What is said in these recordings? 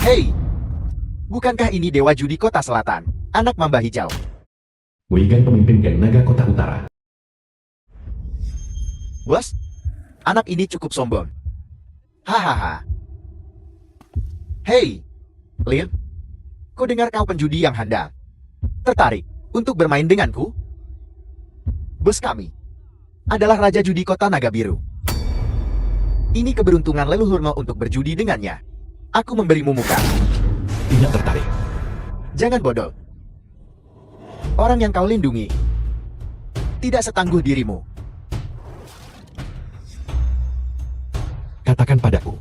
Hei, bukankah ini Dewa Judi Kota Selatan, anak mamba hijau? Weigan pemimpin geng naga kota utara. Bos, anak ini cukup sombong. Hahaha. Hei, Lin, ku dengar kau penjudi yang handal. Tertarik untuk bermain denganku? Bos kami adalah Raja Judi Kota Naga Biru. Ini keberuntungan leluhurmu untuk berjudi dengannya. Aku memberimu muka. Tidak tertarik. Jangan bodoh. Orang yang kau lindungi tidak setangguh dirimu. Katakan padaku,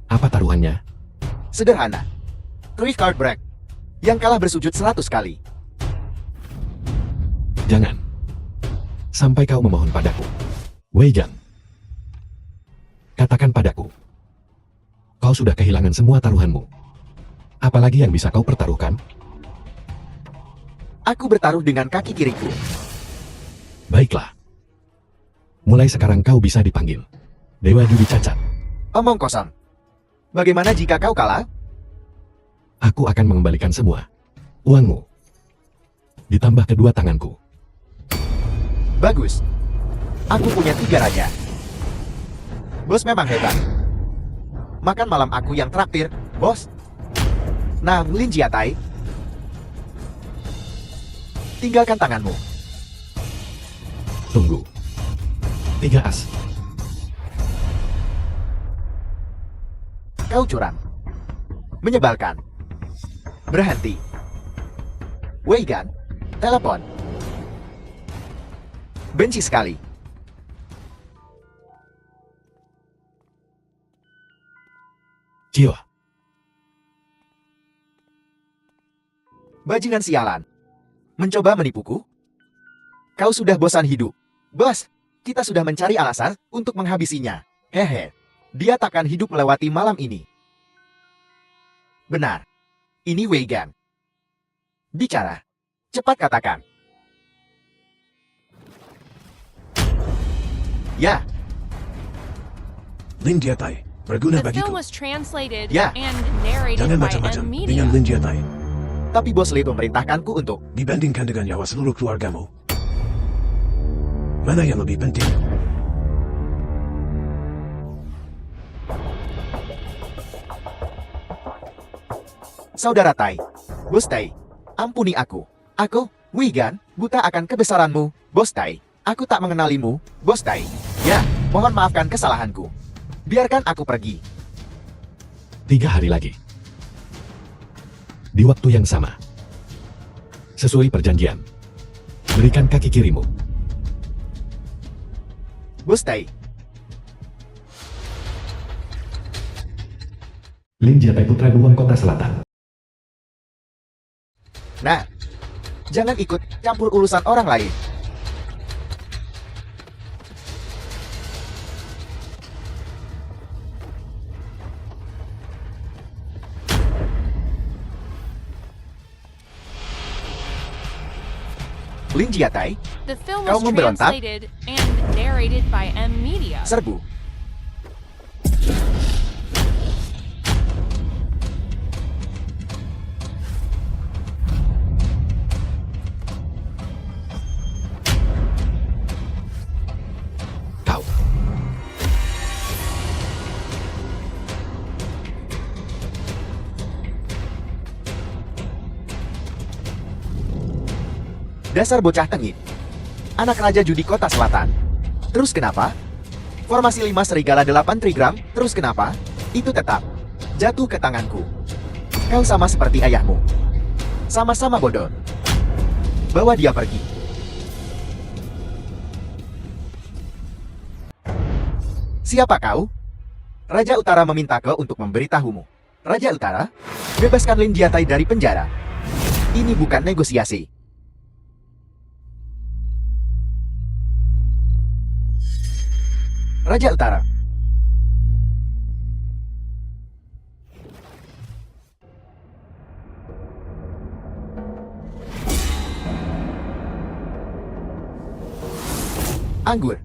apa taruhannya? Sederhana. 3 card break. Yang kalah bersujud 100 kali. Jangan. Sampai kau memohon padaku. Weigan. Katakan padaku. Kau sudah kehilangan semua taruhanmu. Apalagi yang bisa kau pertaruhkan? Aku bertaruh dengan kaki kiriku. Baiklah. Mulai sekarang kau bisa dipanggil Dewa Judi Cacat. Omong kosong. Bagaimana jika kau kalah? Aku akan mengembalikan semua uangmu. Ditambah kedua tanganku. Bagus. Aku punya 3 raja. Bos memang hebat. Makan malam aku yang traktir, bos. Nah, Lin Jiatai, tinggalkan tanganmu. Tunggu. 3 as. Kau curang. Menyebalkan. Berhenti. Weigan, telepon. Benci sekali. Cio. Bajingan sialan. Mencoba menipuku? Kau sudah bosan hidup. Bos, kita sudah mencari alasan untuk menghabisinya. Hehe. Dia takkan hidup melewati malam ini. Benar. Ini Weigan. Bicara. Cepat katakan. Ya, Lin Jiatai, berguna The film bagiku. was translated Yeah. and narrated Jangan by macam-macam M Media. dengan Lin Jiatai. tapi Bos Lee memerintahkanku untuk... Dibandingkan dengan nyawa seluruh keluargamu. Mana yang lebih penting? Saudara Tai, Bos Tai, ampuni aku. Aku, Weigan, buta akan kebesaranmu, Bos Tai. Aku tak mengenalimu, Bos Tai. Ya, mohon maafkan kesalahanku. Biarkan aku pergi. 3 hari lagi. Di waktu yang sama. Sesuai perjanjian. Berikan kaki kirimu. Bos Tai, Lin Jiatai Putra Duhon Kota Selatan. nah, jangan ikut campur urusan orang lain. Lin Jiatai, The film Kau was memberontak? translated and narrated by M Media. serbu. Kau. Dasar bocah tengik. Anak Raja Judi Kota Selatan. Terus kenapa? Formasi 5 serigala 8 trigram, terus kenapa? Itu tetap jatuh ke tanganku. Kau sama seperti ayahmu. Sama-sama bodoh. Bawa dia pergi. Siapa kau? Raja Utara meminta kau untuk memberitahumu. Raja Utara, bebaskan Lin Jiatai dari penjara. Ini bukan negosiasi. Raja Utara. Anggur.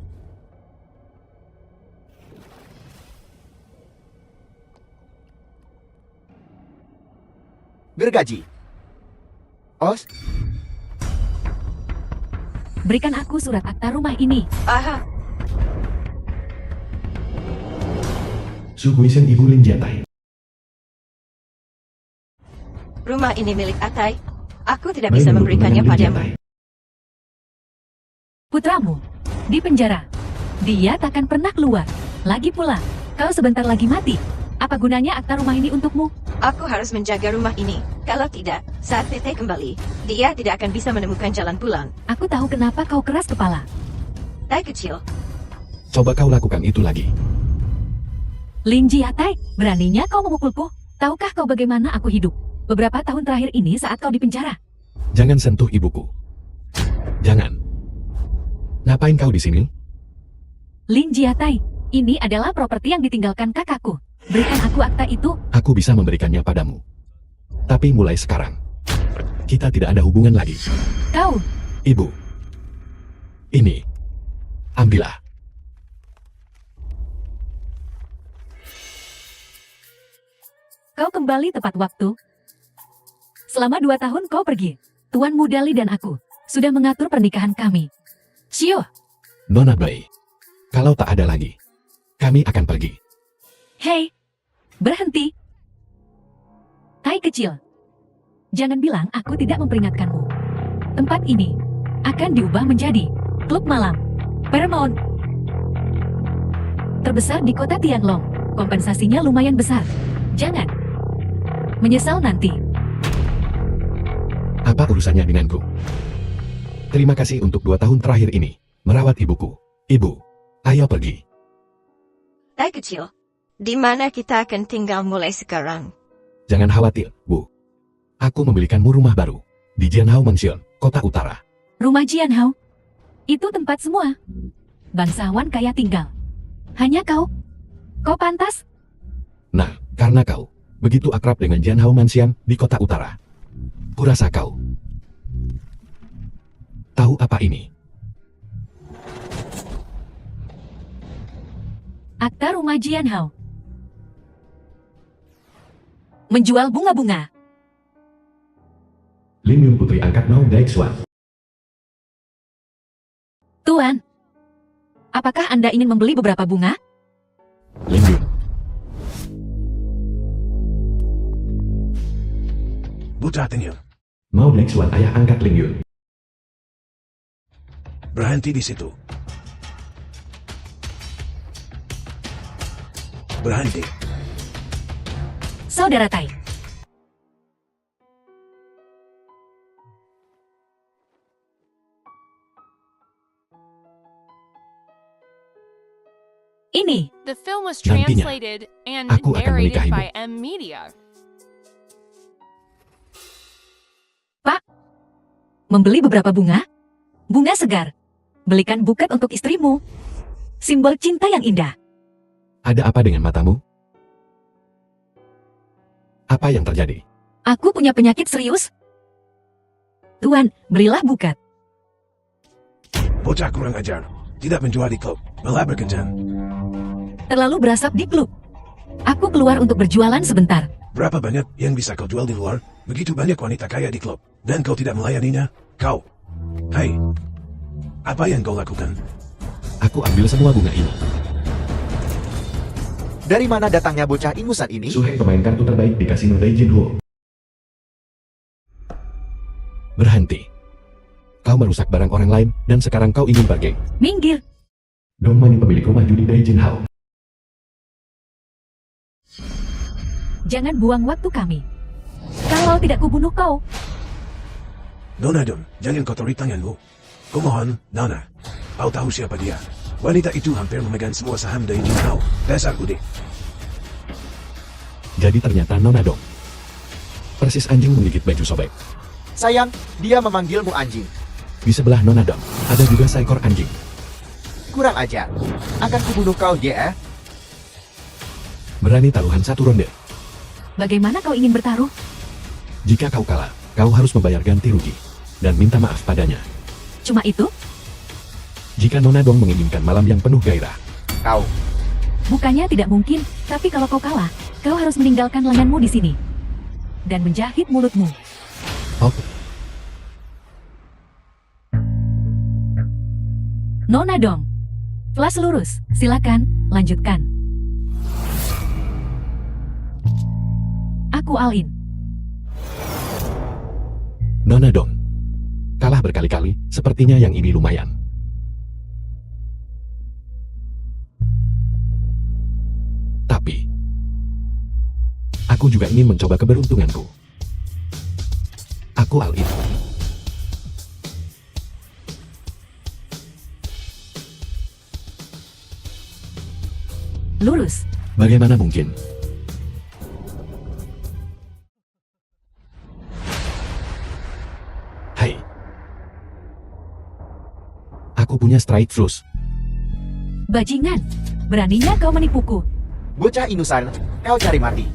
Gergaji. Os, Berikan aku surat akta rumah ini. Aha, Suguisen Ibu Lin Jiatai. rumah ini milik Atai. Aku tidak Mari bisa menunggu memberikannya dengan Lin padamu. Jiatai. Putramu di penjara. Dia takkan pernah keluar. Lagi pula, kau sebentar lagi mati. Apa gunanya akta rumah ini untukmu? Aku harus menjaga rumah ini. Kalau tidak, saat Tete kembali, dia tidak akan bisa menemukan jalan pulang. Aku tahu kenapa kau keras kepala. Tai kecil, Coba kau lakukan itu lagi. Lin Jiatai, beraninya kau memukulku? Tahukah kau bagaimana aku hidup beberapa tahun terakhir ini saat kau di penjara? Jangan sentuh ibuku. Jangan. Ngapain kau di sini? Lin Jiatai, ini adalah properti yang ditinggalkan kakakku. Berikan aku akta itu. Aku bisa memberikannya padamu. Tapi mulai sekarang, kita tidak ada hubungan lagi. Kau, Ibu. Ini. Ambillah. kau kembali tepat waktu. Selama 2 tahun kau pergi. Tuan Muda Li dan aku sudah mengatur pernikahan kami. Shio, Nona Bai. Kalau tak ada lagi, kami akan pergi. hei, berhenti. Tai kecil, jangan bilang aku tidak memperingatkanmu. Tempat ini akan diubah menjadi klub malam Paramount terbesar di kota Tianlong. Kompensasinya lumayan besar. Jangan menyesal nanti. Apa urusannya denganku? Terima kasih untuk 2 tahun terakhir ini, merawat ibuku. Ibu, ayo pergi. Tai kecil, di mana kita akan tinggal mulai sekarang? Jangan khawatir, Bu. Aku membelikanmu rumah baru di Jianhao Mansion, Kota Utara. Rumah Jianhao, itu tempat semua bangsawan kaya tinggal. Hanya kau pantas. Nah, karena kau begitu akrab dengan Jianhao Mansion di Kota Utara, kurasa kau tahu apa ini? Akta rumah Jianhao. Menjual bunga-bunga. Lin Yun putri angkat Mao Daixuan. Tuan, apakah Anda ingin membeli beberapa bunga? Lin Yun, Buta Tenil, Mao Daixuan ayah angkat Lin Yun. berhenti di situ. Berhenti. Saudara Tai. Ini, The film was Nantinya, translated and aku akan narrated menikahimu. by M Media. membeli beberapa bunga? Bunga segar. Belikan buket untuk istrimu. Simbol cinta yang indah. Ada apa dengan matamu? Apa yang terjadi? Aku punya penyakit serius. Tuan, berilah buket. Bocah kurang ajar. Tidak menjual di klub, malah berkencan. Terlalu berasap di klub. Aku keluar untuk berjualan sebentar. Berapa banyak yang bisa kau jual di luar? Begitu banyak wanita kaya di klub, dan kau tidak melayaninya? Kau. Hai. Apa yang kau lakukan? Aku ambil semua bunga ini. dari mana datangnya bocah ingusan ini? Suhei pemain kartu terbaik di kasino Daijinhuo. Berhenti. Kau merusak barang orang lain, dan sekarang kau ingin pergi. Minggir. Dongmani pemilik rumah judi Daijinhao. Jangan buang waktu kami. Kalau tidak kubunuh kau. Nona Dun, jangan kotori tanganmu. Kumohon, Nona. Kau tahu siapa dia? Wanita itu hampir memegang semua saham dari Jinhao. Dasar udik. Jadi ternyata Nona Dong. Persis anjing menggigit baju sobek. Sayang, dia memanggilmu anjing. Di sebelah Nona Dong, ada juga seekor anjing. Kurang ajar. Akan kubunuh kau, ya. Berani taruhan 1 ronde. Bagaimana kau ingin bertaruh? Jika kau kalah, kau harus membayar ganti rugi. Dan minta maaf padanya. Cuma itu? Jika Nona Dong menginginkan malam yang penuh gairah. Kau. Bukannya tidak mungkin, tapi kalau kau kalah, kau harus meninggalkan lenganmu di sini. dan menjahit mulutmu. Oh, Nona dong. Flash lurus, silakan, lanjutkan. Aku all in. Nona dong. Kalah berkali-kali, sepertinya yang ini lumayan. Tapi, aku juga ingin mencoba keberuntunganku. Aku all in. Lurus. Bagaimana mungkin? Hai. Aku punya strike flush. Bajingan. Beraninya kau menipuku. Bocah inusan, kau cari mati.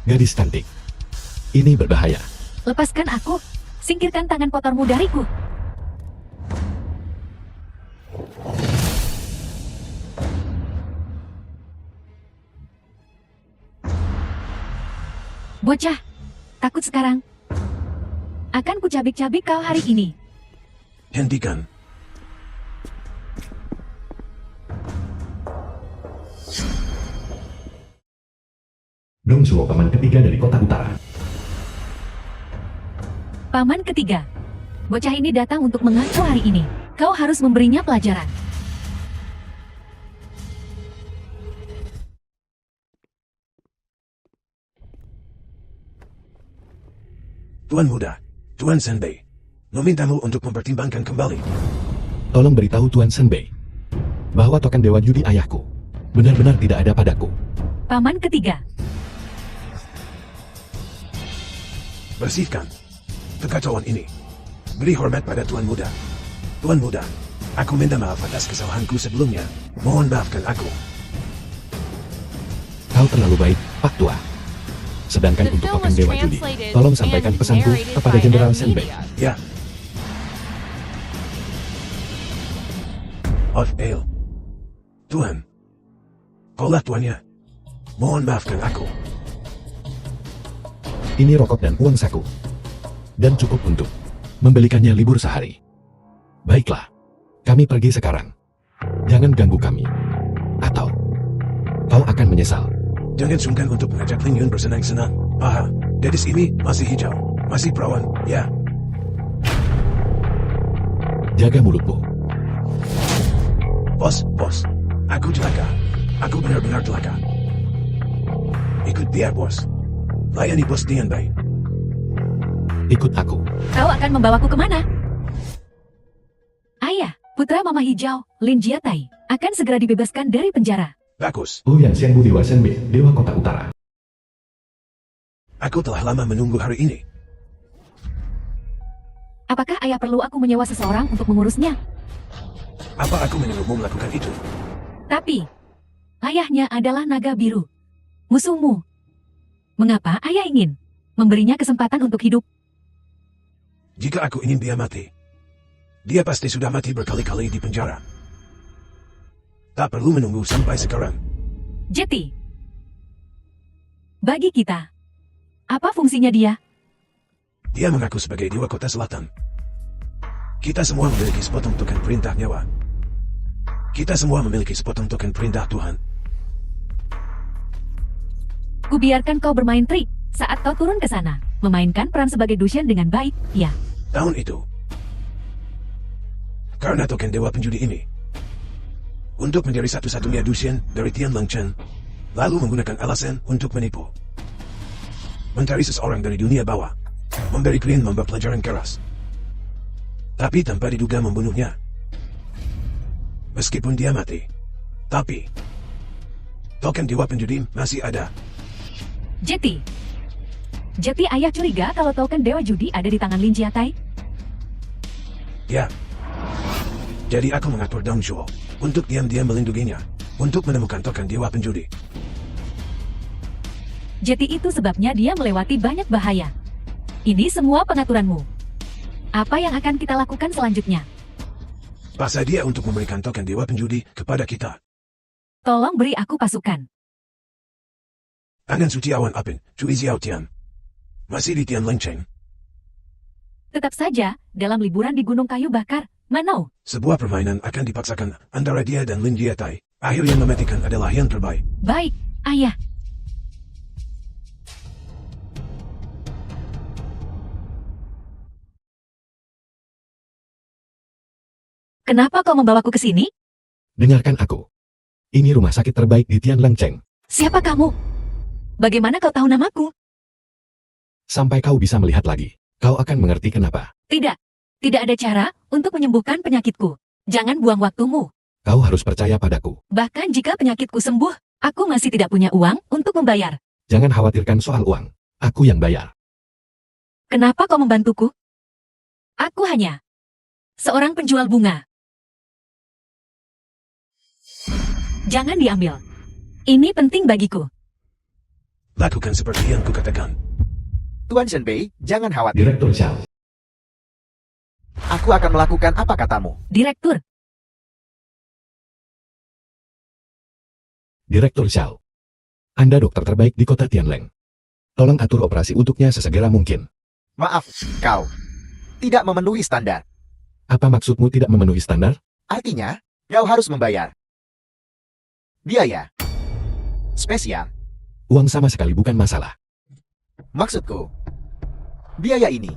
Gadis cantik. Ini berbahaya. Lepaskan aku. Singkirkan tangan kotormu dariku. Bocah, takut sekarang. Akan kucabik-cabik kau hari ini. Hentikan. Dongsuo paman ketiga dari kota utara. Paman ketiga. Bocah ini datang untuk mengaku hari ini. Kau harus memberinya pelajaran. Tuan muda, Tuan Senbei, memintamu untuk mempertimbangkan kembali. Tolong beritahu Tuan Senbei bahwa token dewa judi ayahku benar-benar tidak ada padaku. Paman ketiga. Bersihkan kekacauan ini. Beri hormat pada Tuan muda. Tuan muda, aku minta maaf atas kesalahanku sebelumnya. Mohon maafkan aku. Kau terlalu baik, Pak Tua. Sedangkan The untuk film token was dewa judi, translated tolong and sampaikan pesanku narrated kepada by Jenderal M. Senbei. Media. Ya. Of Ale. Tuhan. Kaulah tuannya. Mohon maafkan aku. Ini rokok dan uang saku. Dan cukup untuk membelikannya libur sehari. Baiklah, kami pergi sekarang. Jangan ganggu kami. Atau kau akan menyesal. Jangan sungkan untuk mengajak Ling Yun bersenang-senang. Aha, gadis ini masih hijau. Masih perawan, ya. Jaga mulutmu. Bos, aku celaka. Aku benar-benar celaka. Ikut dia, bos. Layani bos dengan baik. Ikut aku. Kau akan membawaku kemana? Ayah, putra Mama Hijau, Lin Jiatai, akan segera dibebaskan dari penjara. Bagus. Luyan Xianbu Dewa Senbei, Dewa Kota Utara. Aku telah lama menunggu hari ini. Apakah ayah perlu aku menyewa seseorang untuk mengurusnya? Apa aku menyuruhmu melakukan itu? Tapi, ayahnya adalah naga biru. Musuhmu. Mengapa ayah ingin memberinya kesempatan untuk hidup? Jika aku ingin dia mati, dia pasti sudah mati berkali-kali di penjara. Tak perlu menunggu sampai sekarang. Jeti. Bagi kita, apa fungsinya dia? Dia mengaku sebagai Dewa Kota Selatan. Kita semua memiliki sepotong token perintah nyawa. Kita semua memiliki sepotong token perintah Tuhan. Kubiarkan kau bermain trik saat kau turun ke sana, memainkan peran sebagai Dushen dengan baik, ya. Tahun itu, karena token Dewa Penjudi ini, untuk menjadi satu-satunya Dushen dari Tian Lang Chen, lalu menggunakan alasan untuk menipu. Mencari seseorang dari dunia bawah, memberi klien membawa pelajaran keras. Tapi tanpa diduga membunuhnya. Meskipun dia mati, tapi token Dewa Penjudi masih ada. Jeti. Jeti ayah curiga kalau token Dewa Judi ada di tangan Lin Jiatai? Ya. Jadi aku mengatur Dongsuo untuk diam-diam melindunginya. untuk menemukan token dewa penjudi. Jadi itu sebabnya dia melewati banyak bahaya. Ini semua pengaturanmu. Apa yang akan kita lakukan selanjutnya? Paksa dia untuk memberikan token dewa penjudi kepada kita. Tolong beri aku pasukan. Angan suci awan apin, Cui Xiao Tian. Masih di Tian Lengcheng. Tetap saja, dalam liburan di Gunung Kayu Bakar, Manau. Sebuah permainan akan dipaksakan antara dia dan Lin Jietai. Akhir yang mematikan adalah yang terbaik. Baik, ayah. Kenapa kau membawaku ke sini? Dengarkan aku. Ini rumah sakit terbaik di Tianlengcheng. Siapa kamu? Bagaimana kau tahu namaku? Sampai kau bisa melihat lagi, kau akan mengerti kenapa. Tidak. Tidak ada cara untuk menyembuhkan penyakitku. Jangan buang waktumu. Kau harus percaya padaku. Bahkan jika penyakitku sembuh, aku masih tidak punya uang untuk membayar. Jangan khawatirkan soal uang. Aku yang bayar. Kenapa kau membantuku? Aku hanya seorang penjual bunga. Jangan diambil. Ini penting bagiku. Lakukan seperti yang kukatakan. Tuan Shenbei, jangan khawatir. Direktur Xiao. Aku akan melakukan apa katamu. Direktur, Direktur Xiao. Anda dokter terbaik di kota Tianleng. Tolong atur operasi untuknya sesegera mungkin. Maaf, kau tidak memenuhi standar. Apa maksudmu tidak memenuhi standar? Artinya, kau harus membayar biaya spesial. Uang sama sekali bukan masalah. Maksudku, biaya ini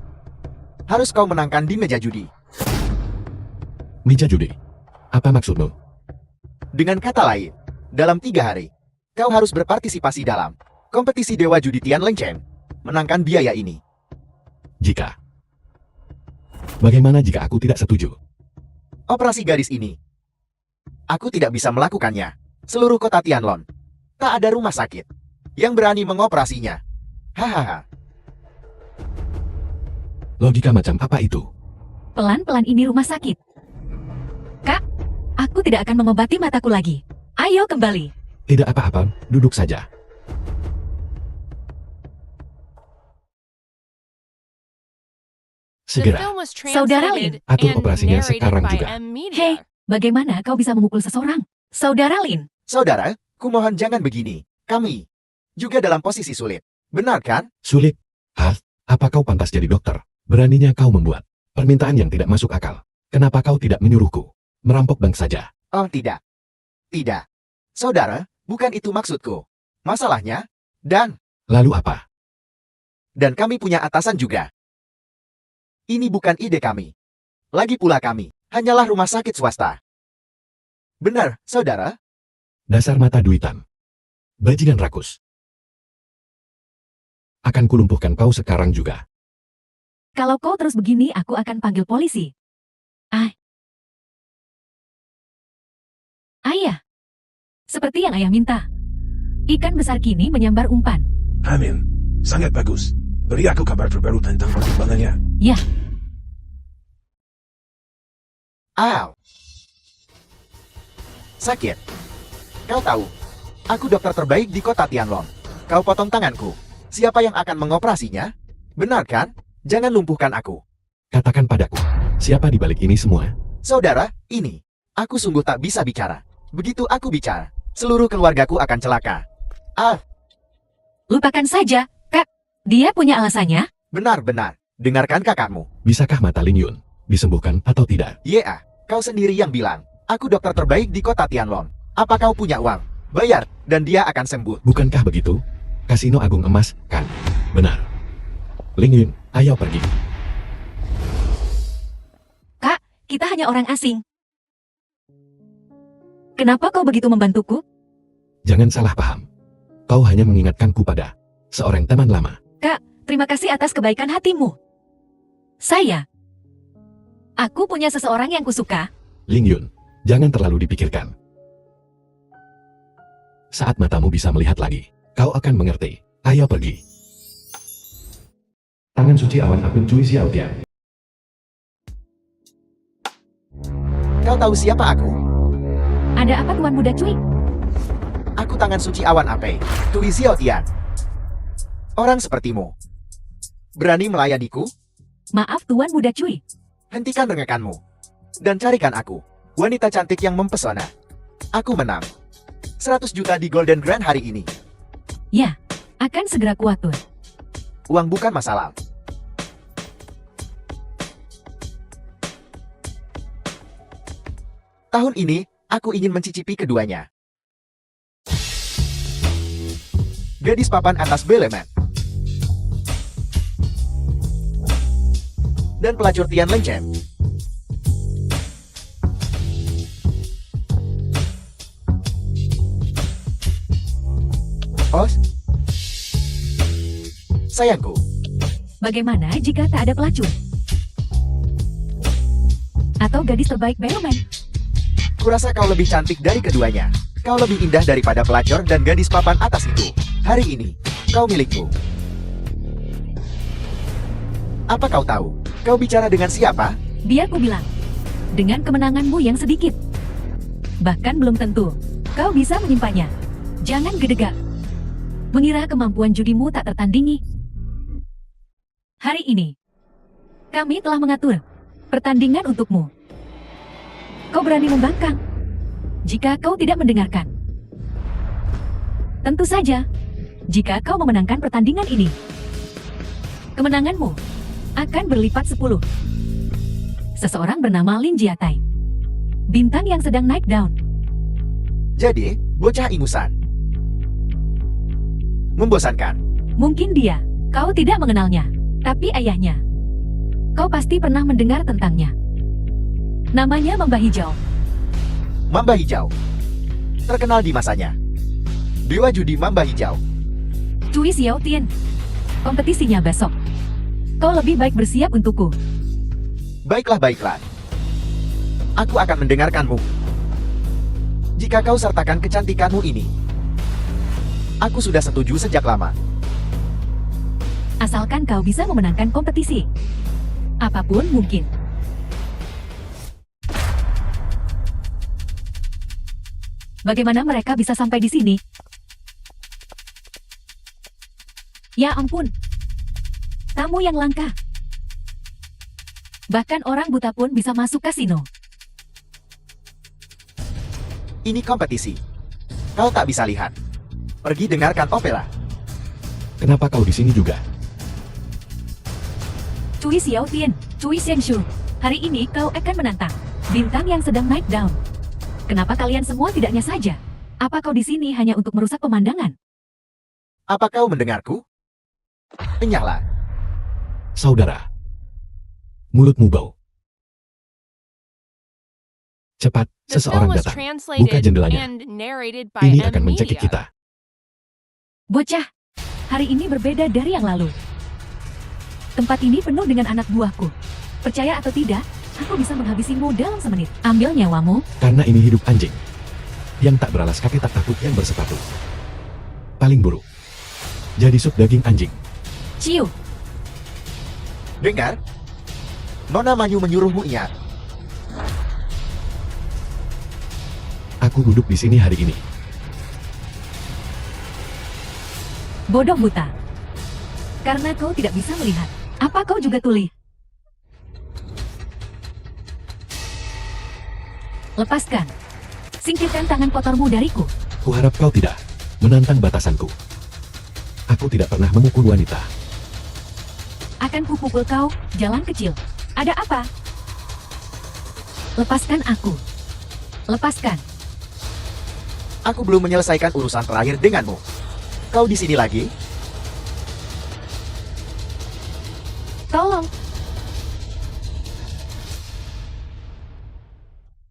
harus kau menangkan di meja judi. Meja judi. Apa maksudmu? Dengan kata lain, dalam 3 hari, kau harus berpartisipasi dalam kompetisi Dewa Judi Tianlengcheng, menangkan biaya ini. Jika. Bagaimana jika aku tidak setuju? Operasi gadis ini, aku tidak bisa melakukannya. Seluruh kota Tianlong, tak ada rumah sakit yang berani mengoperasinya. Hahaha. Logika macam apa itu? pelan-pelan ini rumah sakit. Kak, aku tidak akan mengobati mataku lagi. Ayo kembali. Tidak apa-apa, duduk saja. The Segera. film was Saudara Lin, translated atur and operasinya narrated sekarang by juga. M. Media. Hei, bagaimana kau bisa memukul seseorang? Saudara Lin, Saudara, kumohon jangan begini. Kami juga dalam posisi sulit. Benar kan? Sulit. Hah? Apa kau pantas jadi dokter? Beraninya kau membuat permintaan yang tidak masuk akal. Kenapa kau tidak menyuruhku merampok bank saja? Oh tidak. Tidak. Saudara, bukan itu maksudku. Masalahnya, dan Lalu apa? kami punya atasan juga. Ini bukan ide kami. Lagi pula kami, hanyalah rumah sakit swasta. Benar, saudara? Dasar mata duitan. Bajingan rakus. Akan kulumpuhkan kau sekarang juga. kalau kau terus begini aku akan panggil polisi. Ayah. Seperti yang ayah minta. Ikan besar kini menyambar umpan. Amin. Sangat bagus. Beri aku kabar terbaru tentang perkembangannya. Ya, Aw. Sakit. Kau tahu, aku dokter terbaik di kota Tianlong. Kau potong tanganku. Siapa yang akan mengoperasinya? Benar kan? Jangan lumpuhkan aku. Katakan padaku, siapa di balik ini semua? Saudara, ini. Aku sungguh tak bisa bicara. Begitu aku bicara, seluruh keluargaku akan celaka. lupakan saja, Kak. Dia punya alasannya. Benar-benar. Dengarkan kakakmu. Bisakah mata Lin Yun disembuhkan atau tidak? Ya, kau sendiri yang bilang. Aku dokter terbaik di kota Tianlong. Apa kau punya uang? Bayar, dan dia akan sembuh. Bukankah begitu? Kasino Agung Emas, kan? Benar. Lin Yun, ayo pergi. Kak, kita hanya orang asing. Kenapa kau begitu membantuku? Jangan salah paham. Kau hanya mengingatkanku pada seorang teman lama. Terima kasih atas kebaikan hatimu. Aku punya seseorang yang kusuka. Lin Yun, jangan terlalu dipikirkan. Saat matamu bisa melihat lagi, kau akan mengerti. Ayo pergi. Tangan suci awan apun Cui Xiao Tian. Kau tahu siapa aku? Ada apa Tuan Muda Cui? Aku tangan suci awan ape, Tui Xiao Tian. Orang sepertimu. Berani melayaniku? Maaf Tuan Muda Cui. Hentikan rengekanmu. Dan carikan aku, wanita cantik yang mempesona. Aku menang. 100 juta di Golden Grand hari ini. Ya, akan segera kuatur. Uang bukan masalah. Tahun ini, aku ingin mencicipi keduanya. Gadis papan atas Belemen. Dan pelacur Tian Lengchen. Oh, sayangku, Bagaimana jika tak ada pelacur? Atau gadis terbaik Bellman? kurasa kau lebih cantik dari keduanya. Kau lebih indah daripada pelacur dan gadis papan atas itu. Hari ini, kau milikku. Apa kau tahu? Kau bicara dengan siapa? Biar ku bilang. Dengan kemenanganmu yang sedikit. Bahkan belum tentu. Kau bisa menyimpannya. Jangan gedegak. Mengira kemampuan judimu tak tertandingi. Hari ini, kami telah mengatur pertandingan untukmu. Kau berani membangkang jika kau tidak mendengarkan. Tentu saja, jika kau memenangkan pertandingan ini, kemenanganmu akan berlipat 10. Seseorang bernama Lin Jiatai. Bintang yang sedang naik daun. Jadi, bocah ingusan. Membosankan. Mungkin dia, kau tidak mengenalnya, tapi ayahnya. Kau pasti pernah mendengar tentangnya. Namanya Mamba Hijau. Mamba Hijau. Terkenal di masanya. Dewa judi Mamba Hijau. Cui Xiao Tian. Kompetisinya besok. Kau lebih baik bersiap untukku. Baiklah, baiklah. Aku akan mendengarkanmu. Jika kau sertakan kecantikanmu ini, aku sudah setuju sejak lama. Asalkan kau bisa memenangkan kompetisi. Apapun mungkin. Bagaimana mereka bisa sampai di sini? Ya ampun. Tamu yang langka. Bahkan orang buta pun bisa masuk kasino. Ini kompetisi. Kau tak bisa lihat. Pergi dengarkan opera. Kenapa kau di sini juga? Cui Xiao Tian, Cui Xiangshu. Hari ini kau akan menantang bintang yang sedang naik daun. Kenapa kalian semua tidaknya saja? Apa kau di sini hanya untuk merusak pemandangan? Apa kau mendengarku? Enyahlah. Saudara. Mulutmu bau. Cepat, The film seseorang was datang. translated Buka jendelanya. and narrated by Ini M akan mencekik Media. kita. Bocah, hari ini berbeda dari yang lalu. Tempat ini penuh dengan anak buahku. Percaya atau tidak, aku bisa menghabisimu dalam semenit. Ambil nyawamu, Karena ini hidup anjing. Yang tak beralas kaki tak takut yang bersepatu. Paling buruk. Jadi sup daging anjing. ciu. Dengar? Nona Manyu menyuruhmu ingat. Aku duduk di sini hari ini. Bodoh buta. Karena kau tidak bisa melihat. Apa kau juga tuli? Lepaskan. Singkirkan tangan kotormu dariku. Kuharap kau tidak menantang batasanku. Aku tidak pernah memukul wanita. Akan kupukul kau, jalan kecil. Ada apa? Lepaskan aku. Lepaskan. Aku belum menyelesaikan urusan terakhir denganmu. Kau di sini lagi? Tolong.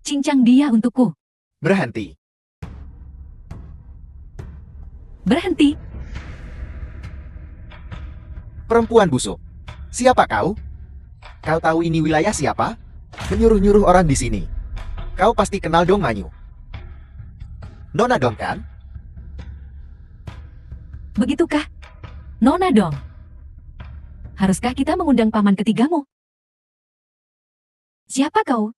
Cincang dia untukku. Berhenti. Berhenti. Perempuan busuk. Siapa kau? Kau tahu ini wilayah siapa? Menyuruh-nyuruh orang di sini. Kau pasti kenal Dong Manyu. Nona Dong kan? Begitukah? Nona dong. Haruskah kita mengundang paman ketigamu? Siapa kau?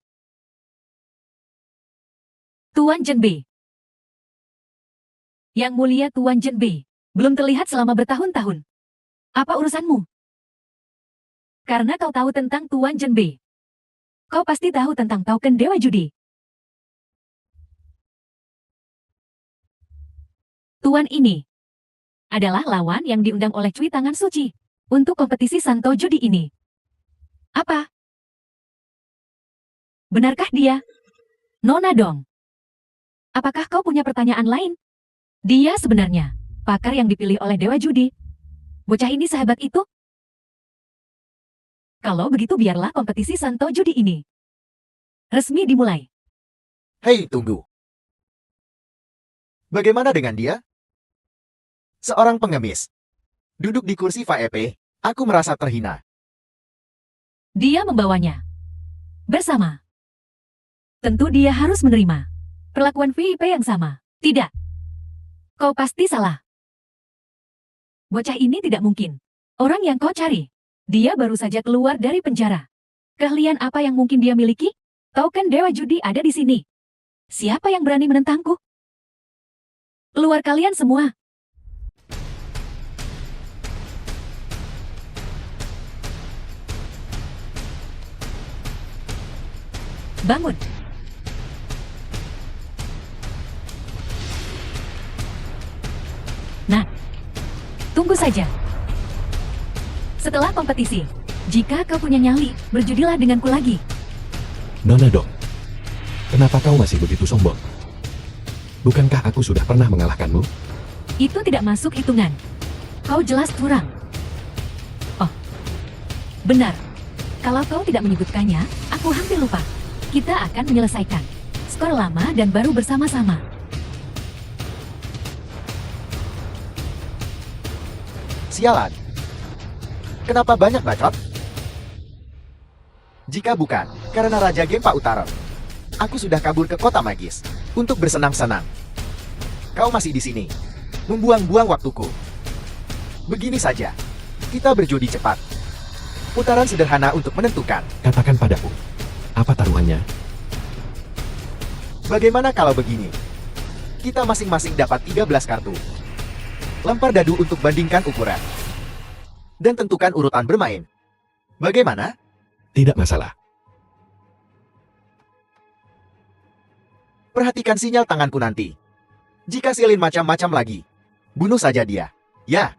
Tuan Jenbi. Yang mulia Tuan Zhenbei, belum terlihat selama bertahun-tahun. Apa urusanmu? Karena kau tahu tentang Tuan Zhenbei. Kau pasti tahu tentang token Dewa Judi. Tuan ini adalah lawan yang diundang oleh Cui Tangan Suci untuk kompetisi Santo Judi ini. Apa? Benarkah dia? Nona Dong. Apakah kau punya pertanyaan lain? Dia sebenarnya pakar yang dipilih oleh Dewa Judi. Bocah ini sehebat itu? Kalau begitu biarlah kompetisi Santo Judi ini resmi dimulai. Hei, tunggu. Bagaimana dengan dia? Seorang pengemis. Duduk di kursi VIP, aku merasa terhina. Dia membawanya bersama. Tentu dia harus menerima perlakuan VIP yang sama. Tidak. Kau pasti salah. Bocah ini tidak mungkin orang yang kau cari. Dia baru saja keluar dari penjara. Keahlian apa yang mungkin dia miliki? Token Dewa Judi ada di sini. Siapa yang berani menentangku? Keluar kalian semua. Bangun. Nah, tunggu saja. Setelah kompetisi, jika kau punya nyali, berjudilah denganku lagi. Nona Dong, kenapa kau masih begitu sombong? Bukankah aku sudah pernah mengalahkanmu? Itu tidak masuk hitungan. Kau jelas curang. Oh, benar. Kalau kau tidak menyebutkannya, aku hampir lupa. Kita akan menyelesaikan skor lama dan baru bersama-sama. Sialan. Kenapa banyak bacot? Jika bukan karena Raja Gempa Utara, aku sudah kabur ke kota magis untuk bersenang-senang. Kau masih di sini, membuang-buang waktuku. Begini saja, kita berjudi cepat. Putaran sederhana untuk menentukan. Katakan padaku, apa taruhannya? Bagaimana kalau begini? Kita masing-masing dapat 13 kartu. Lempar dadu untuk bandingkan ukuran. Dan tentukan urutan bermain. Bagaimana? Tidak masalah. Perhatikan sinyal tanganku nanti. Jika silin macam-macam lagi, bunuh saja dia. Ya.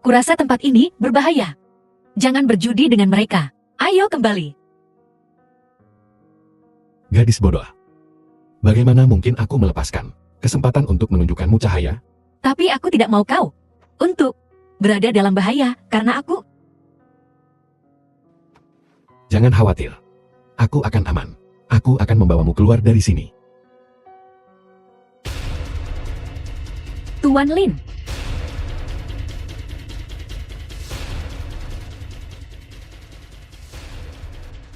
Kurasa tempat ini berbahaya. Jangan berjudi dengan mereka. Ayo kembali. Gadis bodoh. Bagaimana mungkin aku melepaskan kesempatan untuk menunjukkanmu cahaya? Tapi aku tidak mau kau untuk berada dalam bahaya karena aku. Jangan khawatir. Aku akan aman. Aku akan membawamu keluar dari sini. Tuan Lin.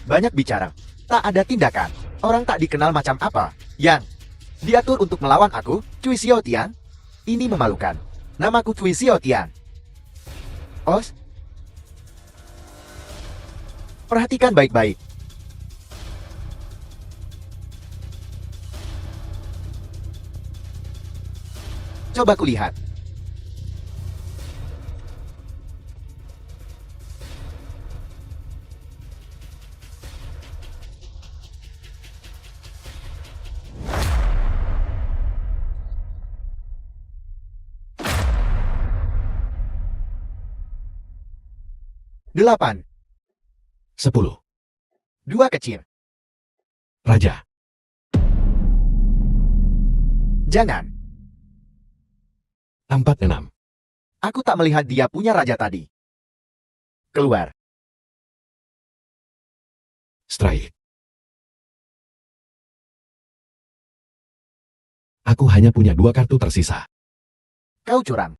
Banyak bicara. Tak ada tindakan. Orang tak dikenal macam apa yang diatur untuk melawan aku, Cui Xiaotian. Ini memalukan. Namaku Cui Xiaotian. Os? Perhatikan baik-baik. Coba kulihat. Delapan. 10. Dua kecil. Raja. Jangan. 46. Aku tak melihat dia punya raja tadi. Keluar. Strike. Aku hanya punya 2 kartu tersisa. Kau curang.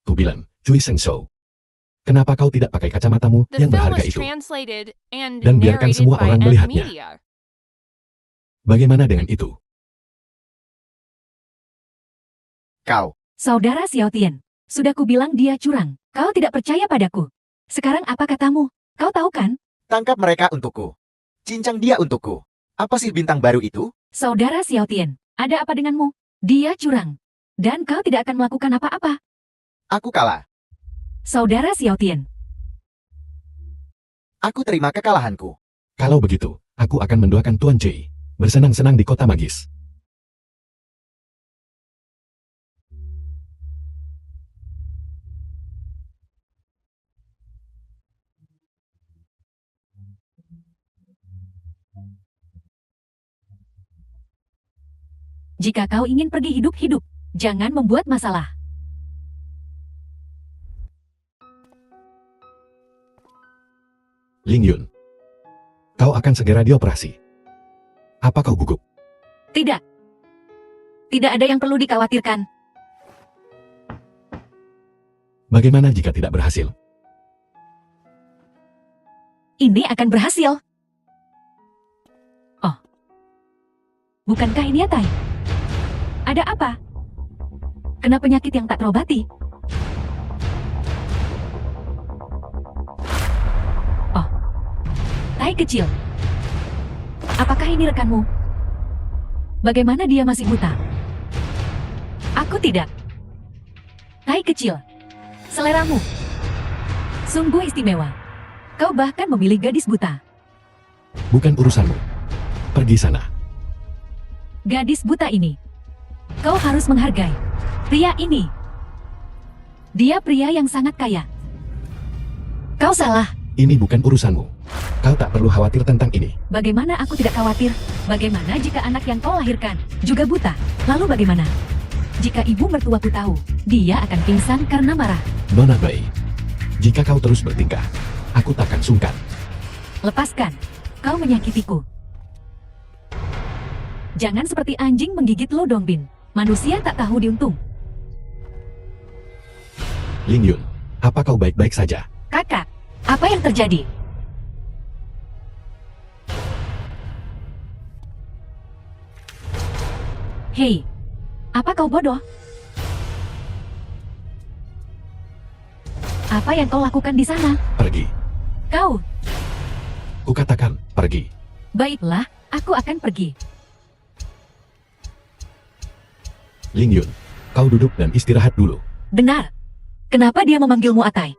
Kubilang, Cui Shengshou. Kenapa kau tidak pakai kacamatamu The yang film berharga was itu? translated and Dan biarkan narrated semua by orang Ed melihatnya. Media. Bagaimana dengan itu? Kau. Saudara Xiaotian, sudah kubilang dia curang. Kau tidak percaya padaku. Sekarang apa katamu? Kau tahu kan? Tangkap mereka untukku. Cincang dia untukku. Apa sih bintang baru itu? Saudara Xiao Tian, ada apa denganmu? Dia curang. Dan kau tidak akan melakukan apa-apa. Aku kalah. Saudara Xiao Tian, Aku terima kekalahanku. Kalau begitu, aku akan mendoakan Tuan Jay bersenang-senang di kota magis. jika kau ingin pergi hidup-hidup, jangan membuat masalah. Ling Yun, kau akan segera dioperasi. Apa kau gugup? Tidak. Tidak ada yang perlu dikhawatirkan. Bagaimana jika tidak berhasil? Ini akan berhasil. Oh. Bukankah ini Atai? Ada apa? Kena penyakit yang tak terobati. Oh. Tai kecil. Apakah ini rekanmu? Bagaimana dia masih buta? Aku tidak. Tai kecil. Seleramu. Sungguh istimewa. Kau bahkan memilih gadis buta. Bukan urusanmu. Pergi sana. Gadis buta ini. Kau harus menghargai. Pria ini. Dia pria yang sangat kaya. Kau salah. Ini bukan urusanmu. Kau tak perlu khawatir tentang ini. Bagaimana aku tidak khawatir? Bagaimana jika anak yang kau lahirkan juga buta? Lalu bagaimana? Jika ibu mertuaku tahu, dia akan pingsan karena marah. Nona Bai, jika kau terus bertingkah, aku takkan sungkan. Lepaskan. Kau menyakitiku. Jangan seperti anjing menggigit Lo Dongbin. Manusia tak tahu diuntung. Ling Yun, apa kau baik-baik saja? Kakak, apa yang terjadi? Hei, apa kau bodoh? Apa yang kau lakukan di sana? Pergi. Kau, Kukatakan, pergi. baiklah, aku akan pergi. Ling Yun, kau duduk dan istirahat dulu. Benar. Kenapa dia memanggilmu Atai?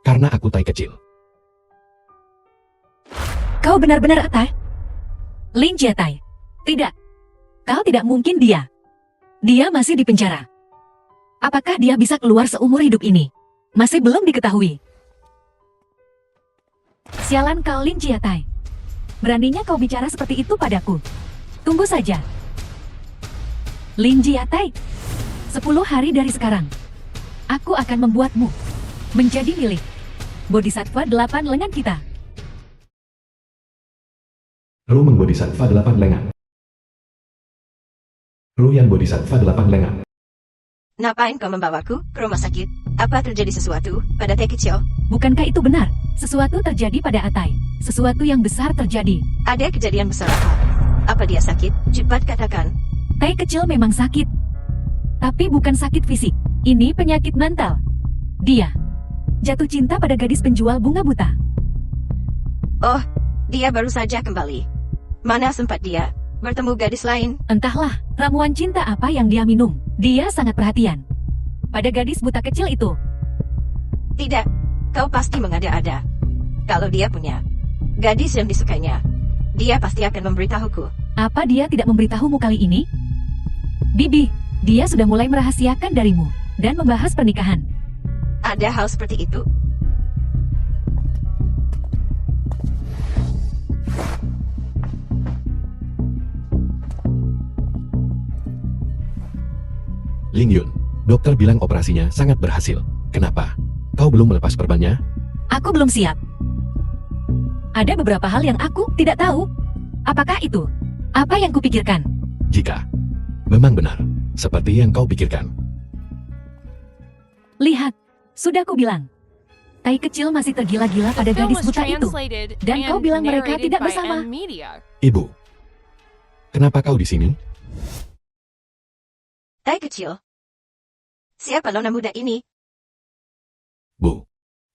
Karena aku Tai kecil. Kau benar-benar Atai? Lin Jiatai. Tidak. Kau tidak mungkin dia. Dia masih di penjara. Apakah dia bisa keluar seumur hidup ini? Masih belum diketahui. Sialan kau Lin Jiatai. Beraninya kau bicara seperti itu padaku. Tunggu saja. Lin Jiatai. 10 hari dari sekarang, aku akan membuatmu menjadi milik Bodhisattva 8 lengan kita. Rumeng Bodhisattva 8 lengan. Ruyan Bodhisattva 8 lengan. Ngapain kau membawaku ke rumah sakit? Apa terjadi sesuatu pada Tai kecil? Bukankah itu benar? Sesuatu terjadi pada Atai. Sesuatu yang besar terjadi. Ada kejadian besar apa? Apa dia sakit? Cepat katakan. Tai kecil memang sakit. Tapi bukan sakit fisik. Ini penyakit mental. Dia jatuh cinta pada gadis penjual bunga buta. Oh, dia baru saja kembali. Mana sempat dia bertemu gadis lain? Entahlah, ramuan cinta apa yang dia minum. Dia sangat perhatian pada gadis buta kecil itu. Tidak, kau pasti mengada-ada. Kalau dia punya gadis yang disukainya, dia pasti akan memberitahuku. Apa dia tidak memberitahumu kali ini? Bibi, dia sudah mulai merahasiakan darimu dan membahas pernikahan. Ada hal seperti itu? Ling Yun, dokter bilang operasinya sangat berhasil. Kenapa? Kau belum melepas perbannya? Aku belum siap. Ada beberapa hal yang aku tidak tahu. Apakah itu? Apa yang kupikirkan? Jika memang benar, seperti yang kau pikirkan. Lihat, sudah ku bilang. Tai kecil masih tergila-gila pada Film gadis was buta itu. translated Dan kau and bilang mereka narrated tidak by bersama. Media. Ibu, kenapa kau di sini? Tai kecil. Siapa nona muda ini? Bu,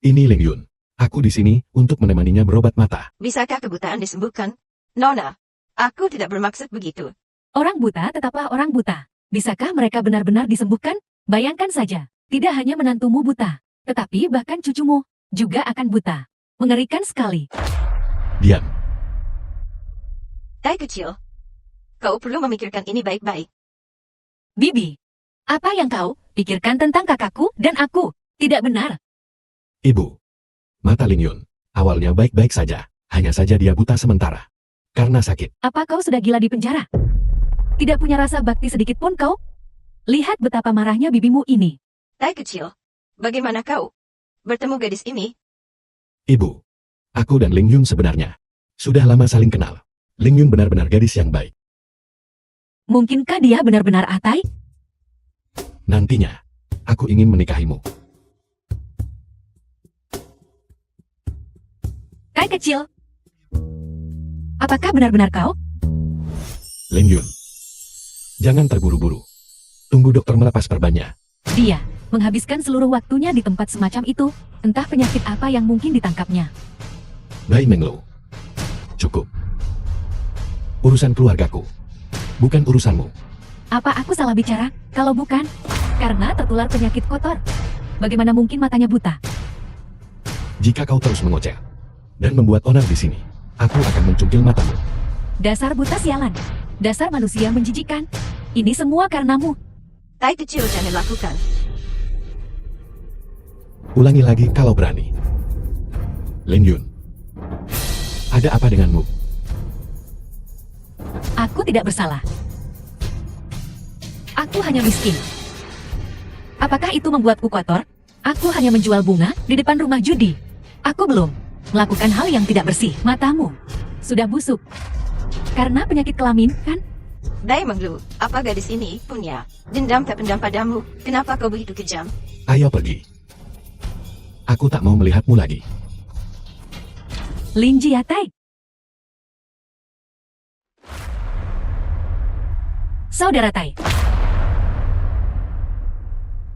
Ini Ling Yun. Aku di sini untuk menemaninya berobat mata. Bisakah kebutaan disembuhkan? Nona, aku tidak bermaksud begitu. Orang buta tetaplah orang buta. Bisakah mereka benar-benar disembuhkan? Bayangkan saja, tidak hanya menantumu buta, tetapi bahkan cucumu juga akan buta. Mengerikan sekali. Diam. Tai kecil, kau perlu memikirkan ini baik-baik. Bibi, apa yang kau pikirkan tentang kakakku dan aku? Tidak benar. Ibu. Mata Ling Yun. Awalnya baik-baik saja. Hanya saja dia buta sementara. Karena sakit. Apa kau sudah gila di penjara? Tidak punya rasa bakti sedikit pun kau? Lihat betapa marahnya bibimu ini. Tai kecil, bagaimana kau bertemu gadis ini? Ibu. Aku dan Ling Yun sebenarnya sudah lama saling kenal. Ling Yun benar-benar gadis yang baik. Mungkinkah dia benar-benar atai? Nantinya, aku ingin menikahimu. Kai kecil. Apakah benar-benar kau? Ling Yun. Jangan terburu-buru. Tunggu dokter melepas perbannya. Dia menghabiskan seluruh waktunya di tempat semacam itu. Entah penyakit apa yang mungkin ditangkapnya. Bai Menglo. Cukup. Urusan keluargaku. Bukan urusanmu. Apa aku salah bicara? Kalau bukan, karena tertular penyakit kotor. Bagaimana mungkin matanya buta? Jika kau terus mengoceh dan membuat onar di sini, aku akan mencungkil matamu. Dasar buta sialan. Dasar manusia menjijikan. Ini semua karenamu. Tai kecil jangan lakukan. Ulangi lagi kalau berani. Ling Yun. Ada apa denganmu? Aku tidak bersalah. Aku hanya miskin. Apakah itu membuatku kotor? Aku hanya menjual bunga di depan rumah judi. Aku belum melakukan hal yang tidak bersih. Matamu sudah busuk. Karena penyakit kelamin, kan? Dai Menglu, apa gadis ini punya dendam tak pendam padamu? Kenapa kau begitu kejam? Ayo pergi. Aku tak mau melihatmu lagi. Lin Jiatai. Saudara Tai.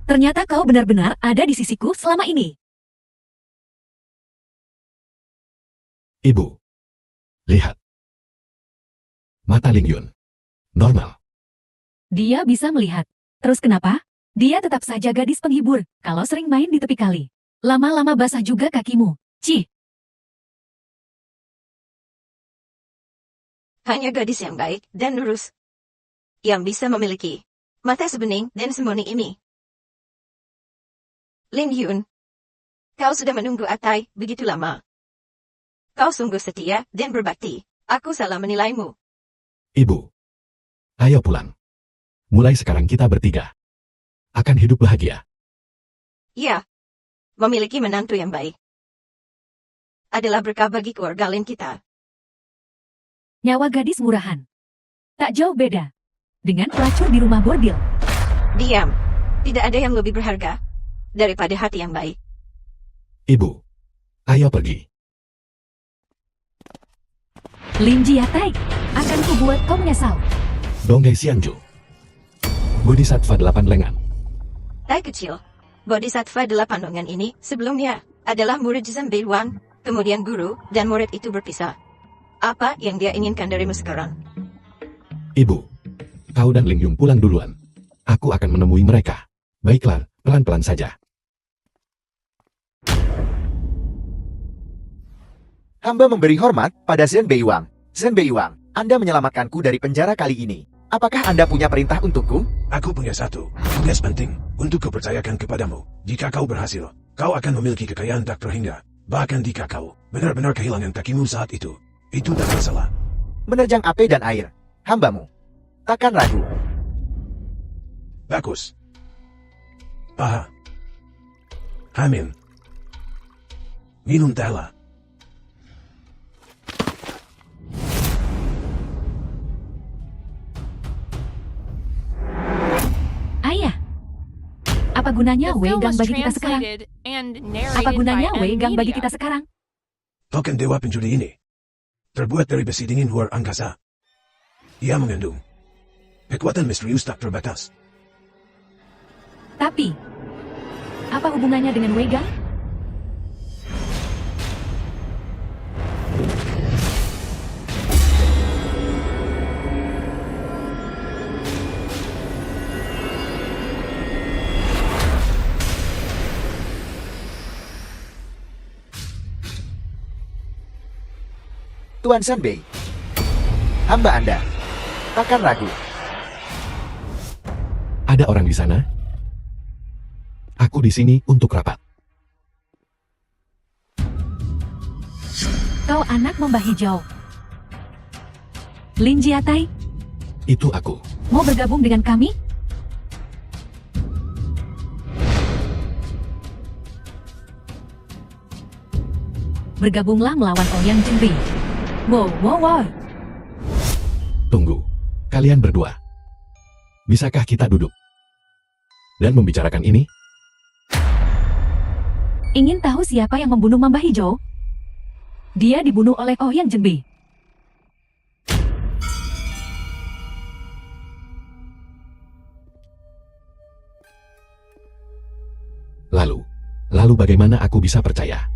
Ternyata kau benar-benar ada di sisiku selama ini. Ibu. Lihat. Mata Ling Yun. Normal. Dia bisa melihat. Terus kenapa? Dia tetap saja gadis penghibur kalau sering main di tepi kali. Lama-lama basah juga kakimu. Cih. Hanya gadis yang baik dan lurus yang bisa memiliki mata sebening dan semoni ini. Lin Yun, kau sudah menunggu Atai begitu lama. Kau sungguh setia dan berbakti. Aku salah menilaimu. Ibu. Ayo pulang. Mulai sekarang kita bertiga akan hidup bahagia. Ya, memiliki menantu yang baik adalah berkah bagi keluarga Lin kita. Nyawa gadis murahan. Tak jauh beda dengan pelacur di rumah bordil. Diam. Tidak ada yang lebih berharga daripada hati yang baik. Ibu. Ayo pergi. Lin Jiatai, akan kubuat kau menyesal. Donggai Xianju. Bodhisattva 8 lengan. Tai kecil, Bodhisattva 8 lengan ini sebelumnya adalah murid Zhen Beiwang, kemudian guru dan murid itu berpisah. Apa yang dia inginkan darimu sekarang? Ibu. Kau dan Ling Yun pulang duluan. Aku akan menemui mereka. Baiklah, pelan-pelan saja. Hamba memberi hormat pada Zhen Beiwang. Zhen Beiwang, Anda menyelamatkanku dari penjara kali ini. Apakah Anda punya perintah untukku? Aku punya satu tugas penting untuk kupercayakan kepadamu. Jika kau berhasil, kau akan memiliki kekayaan tak terhingga. Bahkan jika kau benar-benar kehilangan kakimu saat itu tak masalah. Menerjang api dan air. Hambamu. Takkan ragu. Bagus. Paha. Amin. Minum tela. Ayah. Apa gunanya The Wei film Gang was bagi kita sekarang? translated and Apa narrated gunanya by Wei Gang bagi Media. kita sekarang? Token dewa penjudi ini terbuat dari besi dingin luar angkasa. Ia mengandung kekuatan misterius tak terbatas. Tapi, apa hubungannya dengan Wei Gang? Tuan Sanbei. Hamba Anda. Takkan ragu. Ada orang di sana? Aku di sini untuk rapat. Kau anak Mamba Hijau. Lin Jiatai, Itu aku. mau bergabung dengan kami? Bergabunglah melawan Ouyang Jinbi. Wow. Tunggu. Kalian berdua. Bisakah kita duduk dan membicarakan ini? Ingin tahu siapa yang membunuh Mamba Hijau? Dia dibunuh oleh Ouyang Jinbi. Lalu bagaimana aku bisa percaya?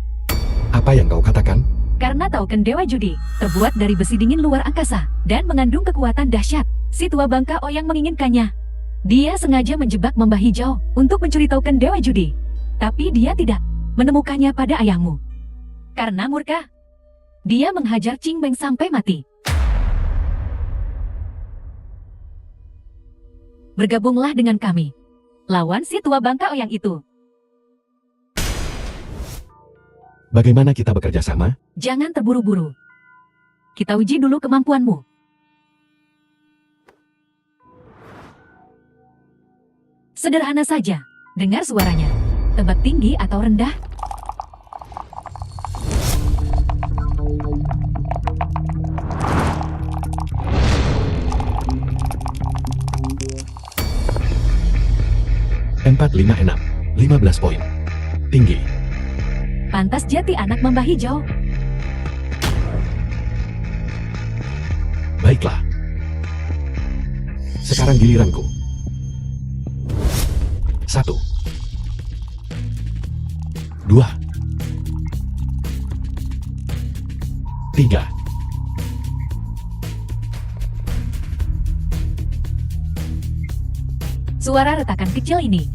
Apa yang kau katakan? Karena token Dewa Judi terbuat dari besi dingin luar angkasa dan mengandung kekuatan dahsyat. Si tua bangka Ouyang menginginkannya. Dia sengaja menjebak Mamba Hijau untuk mencuri token Dewa Judi. Tapi dia tidak menemukannya pada ayahmu. Karena murka, dia menghajar Qing Meng sampai mati. Bergabunglah dengan kami. Lawan si tua bangka Ouyang itu. Bagaimana kita bekerja sama? Jangan terburu-buru. Kita uji dulu kemampuanmu. Sederhana saja. Dengar suaranya. Tebak tinggi atau rendah? Empat, 5, 6. 15 poin. Tinggi. Pantas jati anak Mamba Hijau. Baiklah. Sekarang giliranku. 1, 2, 3. Suara retakan kecil ini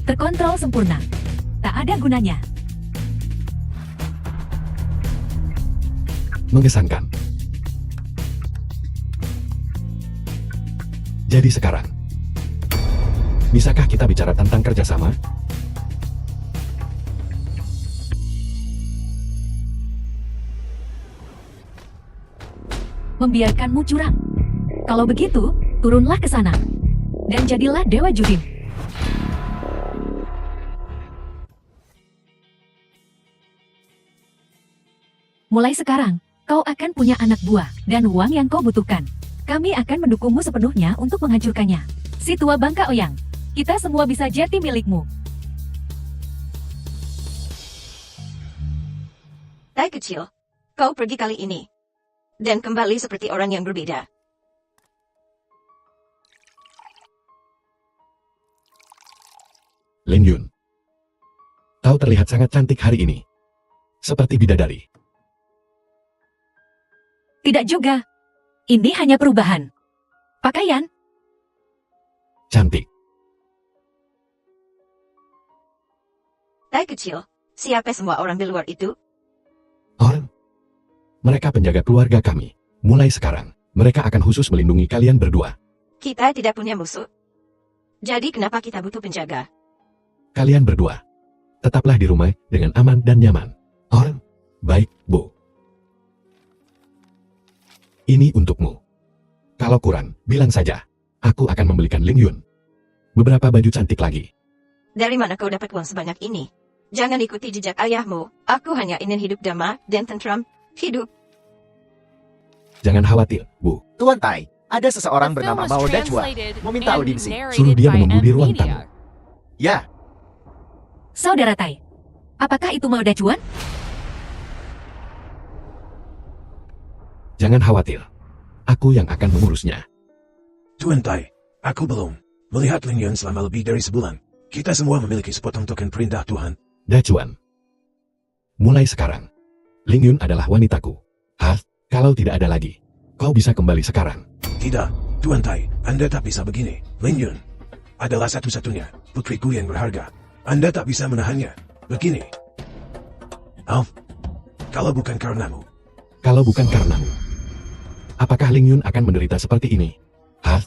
terkontrol sempurna. Tak ada gunanya. Mengesankan. Jadi sekarang, bisakah kita bicara tentang kerjasama? Membiarkanmu curang. Kalau begitu, turunlah ke sana. Dan jadilah Dewa Judin. Mulai sekarang, kau akan punya anak buah dan uang yang kau butuhkan. Kami akan mendukungmu sepenuhnya untuk menghancurkannya. Si tua bangka Ouyang, kita semua bisa jadi milikmu. Tai kecil, kau pergi kali ini. Dan kembali seperti orang yang berbeda. Lin Yun. Kau terlihat sangat cantik hari ini. Seperti bidadari. Tidak juga. Ini hanya perubahan pakaian. Cantik. Tai kecil, siapa semua orang di luar itu? Orang. Mereka penjaga keluarga kami. Mulai sekarang, mereka akan khusus melindungi kalian berdua. Kita tidak punya musuh. Jadi kenapa kita butuh penjaga? Kalian berdua. Tetaplah di rumah dengan aman dan nyaman. Orang. Baik, Bu. Ini untukmu. Kalau kurang, bilang saja. Aku akan membelikan Lin Yun beberapa baju cantik lagi. Dari mana kau dapat uang sebanyak ini? Jangan ikuti jejak ayahmu. Aku hanya ingin hidup damai dan tentram. Hidup. Jangan khawatir, Bu. Tuan Tai, ada seseorang The film bernama was Mao Dachua translated meminta and audiensi. narrated Suruh dia by menunggu di ruang Media. tamu. Ya, Saudara Tai, apakah itu Mao Dachuan? Jangan khawatir. Aku yang akan mengurusnya. Tuan Tai, aku belum melihat Lin Yun selama lebih dari sebulan. Kita semua memiliki sepotong token perintah Tuhan. Dachuan. Mulai sekarang, Lin Yun adalah wanitaku. Hah? Kalau tidak ada lagi, kau bisa kembali sekarang. Tidak, Tuan Tai, Anda tak bisa begini. Lin Yun adalah satu-satunya putriku yang berharga. Anda tak bisa menahannya. Begini. Alf, kalau bukan karenamu, Kalau bukan karenamu, apakah Ling Yun akan menderita seperti ini? Hah?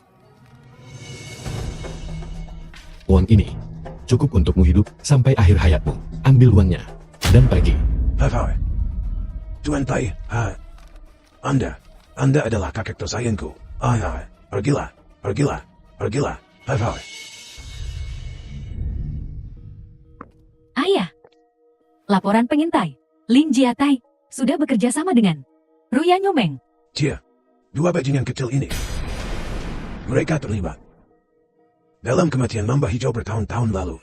Uang ini cukup untukmu hidup sampai akhir hayatmu. Ambil uangnya dan pergi. Hai. Tuan Tai, Anda adalah kakek tersayangku. Hai. Pergilah. Hai. Ayah. Laporan pengintai. Lin Jiatai sudah bekerja sama dengan Ruya Nyomeng. Cia, dua bajingan kecil ini. Mereka terlibat dalam kematian mamba hijau bertahun-tahun lalu.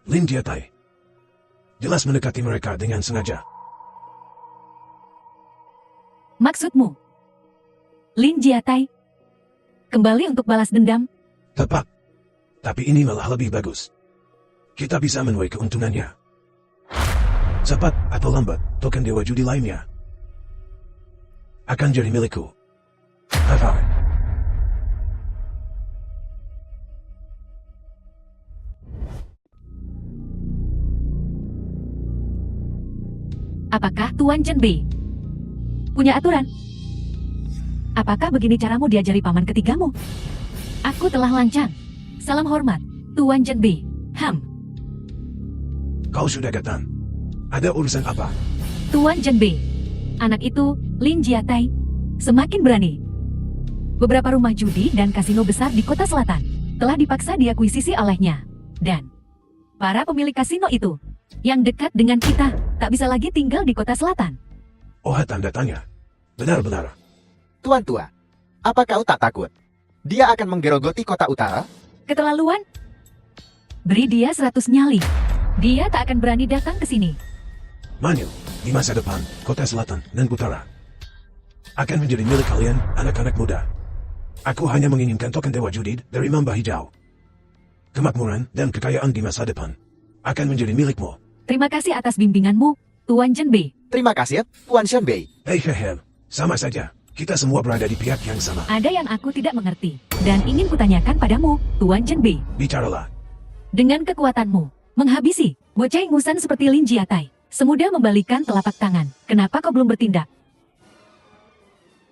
Lin Jiatai jelas mendekati mereka dengan sengaja. Maksudmu? Lin Jiatai kembali untuk balas dendam? Tepat. Tapi ini malah lebih bagus. Kita bisa menuai keuntungannya. Cepat atau lambat, token dewa judi lainnya akan jadi milikku. Hai. Apakah Tuan Chen Bei punya aturan? Apakah begini caramu diajari paman ketigamu? Aku telah lancang. Salam hormat, Tuan Chen Bei. Kau sudah datang. Ada urusan apa? Tuan Chen Bei, anak itu, Lin Jiatai, semakin berani. Beberapa rumah judi dan kasino besar di kota selatan telah dipaksa diakuisisi olehnya. Dan para pemilik kasino itu yang dekat dengan kita tak bisa lagi tinggal di kota selatan. Oh, tanda tanya. Benar-benar. Tuan tua, apa kau tak takut? Dia akan menggerogoti kota utara? Keterlaluan? Beri dia 100 nyali. Dia tak akan berani datang ke sini. Manyu, di masa depan, kota selatan dan utara akan menjadi milik kalian, anak-anak muda. Aku hanya menginginkan token dewa judi dari mamba hijau. Kemakmuran dan kekayaan di masa depan akan menjadi milikmu. Terima kasih atas bimbinganmu, Tuan Chen Bei. Terima kasih, Tuan Shen Bei. Hei, sama saja. Kita semua berada di pihak yang sama. Ada yang aku tidak mengerti dan ingin kutanyakan padamu, Tuan Chen Bei. Bicaralah. Dengan kekuatanmu, menghabisi bocah ingusan seperti Lin Jiatai, semudah membalikan telapak tangan. Kenapa kau belum bertindak?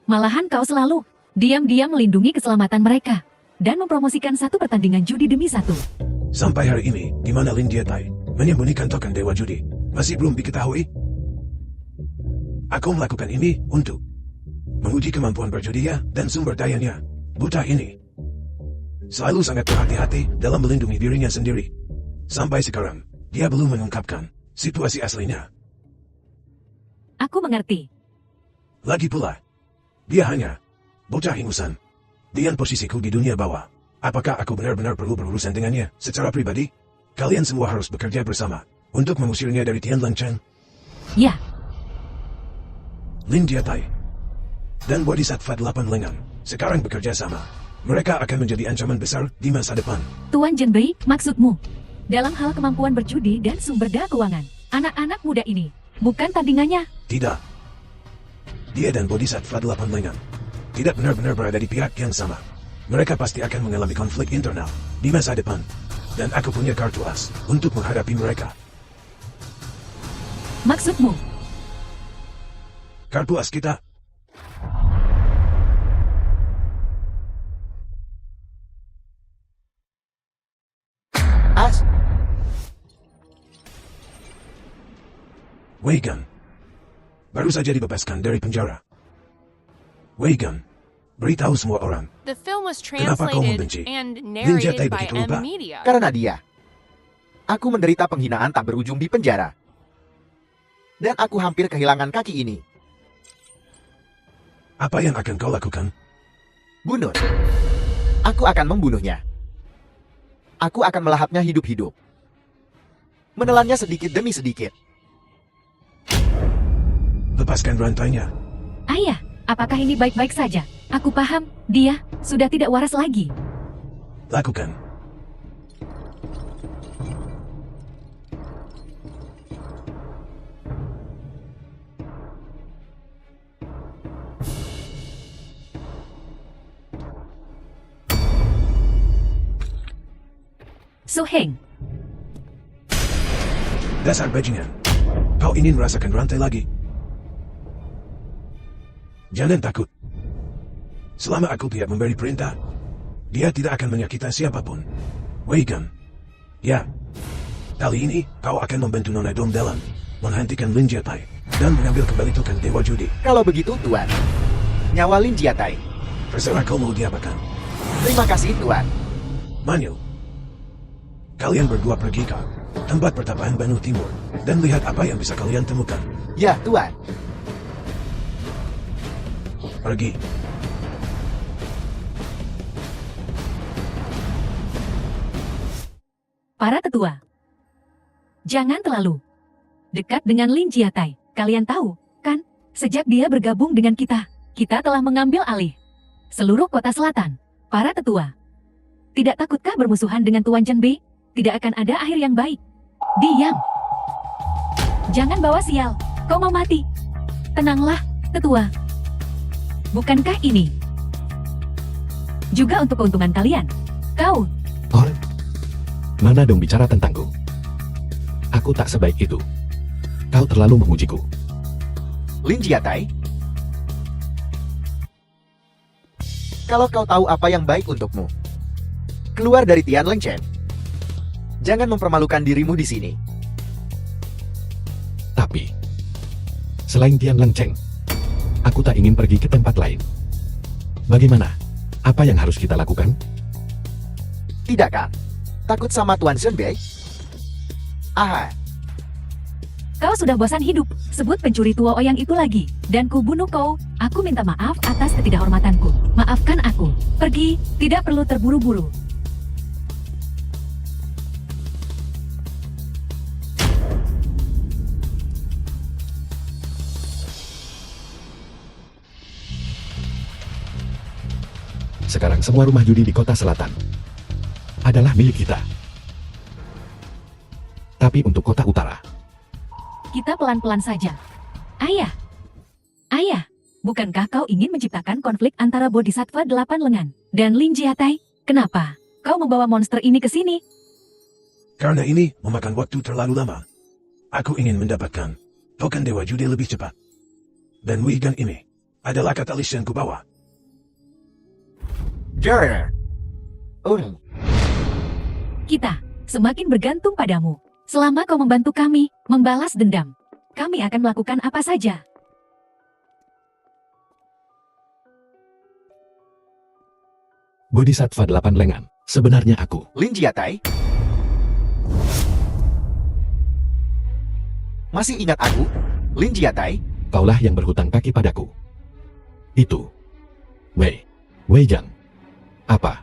Malahan kau selalu diam-diam melindungi keselamatan mereka dan mempromosikan satu pertandingan judi demi satu. Sampai hari ini, di mana Lin Jiatai menyembunyikan token dewa judi, masih belum diketahui. Aku melakukan ini untuk menguji kemampuan berjudinya dan sumber dayanya. Buta ini selalu sangat berhati-hati dalam melindungi dirinya sendiri. Sampai sekarang, dia belum mengungkapkan situasi aslinya. Aku mengerti. Lagi pula, dia hanya bocah ingusan. Dengan posisiku di dunia bawah, apakah aku benar-benar perlu berurusan dengannya secara pribadi? Kalian semua harus bekerja bersama untuk mengusirnya dari Tianlang Chen. Ya, Lin Jiatai dan Bodhisattva 8 lengan sekarang bekerja sama. Mereka akan menjadi ancaman besar di masa depan. Tuan Chen Bei, maksudmu? Dalam hal kemampuan berjudi dan sumber daya keuangan, anak-anak muda ini bukan tandingannya. Tidak. Dia dan Bodhisattva 8 lengan tidak benar-benar berada di pihak yang sama. Mereka pasti akan mengalami konflik internal di masa depan. Dan aku punya kartu as untuk menghadapi mereka. Maksudmu? Kartu as kita. As, Wei Gan baru saja dibebaskan dari penjara. Wei Gan, beritahu semua orang. The film was Kenapa kau translated membenci and Ninja Tai narrated by begitu lupa? M Media. karena dia. Aku menderita penghinaan tak berujung di penjara. Dan aku hampir kehilangan kaki ini. Apa yang akan kau lakukan? Bunuh. Aku akan membunuhnya. Aku akan melahapnya hidup-hidup. Menelannya sedikit demi sedikit. Lepaskan rantainya. Ayah, apakah ini baik-baik saja? Aku paham, dia sudah tidak waras lagi. Lakukan. Su Heng, Dasar bajingan. Kau Kau ingin merasakan rantai lagi? Jangan takut. Selama aku tidak memberi perintah, dia tidak akan menyakiti siapapun. Wei Gan. Ya. Kali ini, kau akan membantu Nona Dong dalam menghentikan Lin Jiatai dan mengambil kembali token Dewa Judi. Kalau begitu, Tuan. Nyawa Lin Jiatai. Terserah kau mau diapakan. Terima kasih, Tuan. Manyu. Kalian berdua pergi ke tempat pertapaan Banu Timur dan lihat apa yang bisa kalian temukan. Ya, Tuan. Pergi. Para tetua, jangan terlalu dekat dengan Lin Jiatai. Kalian tahu, kan? Sejak dia bergabung dengan kita telah mengambil alih seluruh kota selatan. Para tetua, tidak takutkah bermusuhan dengan Tuan Chen Bei? Tidak akan ada akhir yang baik. Diam. Jangan bawa sial. Kau mau mati. Tenanglah, tetua. Bukankah ini juga untuk keuntungan kalian? Kau, Oh, mana dong bicara tentangku? Aku tak sebaik itu. Kau terlalu memujiku. Lin Jiatai. Kalau kau tahu apa yang baik untukmu, keluar dari Tian Lengchen. Jangan mempermalukan dirimu di sini. Tapi, selain Tian Lengcheng, aku tak ingin pergi ke tempat lain. Bagaimana? Apa yang harus kita lakukan? Tidak kan? Takut sama Tuan Shen Bei? Aha, kau sudah bosan hidup. Sebut pencuri tua Oyang itu lagi, dan ku bunuh kau. Aku minta maaf atas ketidakhormatanku. Maafkan aku. Pergi, tidak perlu terburu-buru. Sekarang semua rumah judi di kota selatan adalah milik kita. Tapi untuk kota utara, Kita pelan-pelan saja. Ayah. Ayah, bukankah kau ingin menciptakan konflik antara Bodhisattva 8 lengan dan Lin Jiatai? Kenapa kau membawa monster ini ke sini? Karena ini memakan waktu terlalu lama. Aku ingin mendapatkan token Dewa Judi lebih cepat. Dan Wei Gan ini adalah katalis yang kubawa. Jer. Kita semakin bergantung padamu. Selama kau membantu kami membalas dendam, kami akan melakukan apa saja. Bodhisattva 8 lengan, sebenarnya aku. Lin Jiatai. Masih ingat aku? Lin Jiatai? Kaulah yang berhutang kaki padaku. Itu. Wei Jan. Apa?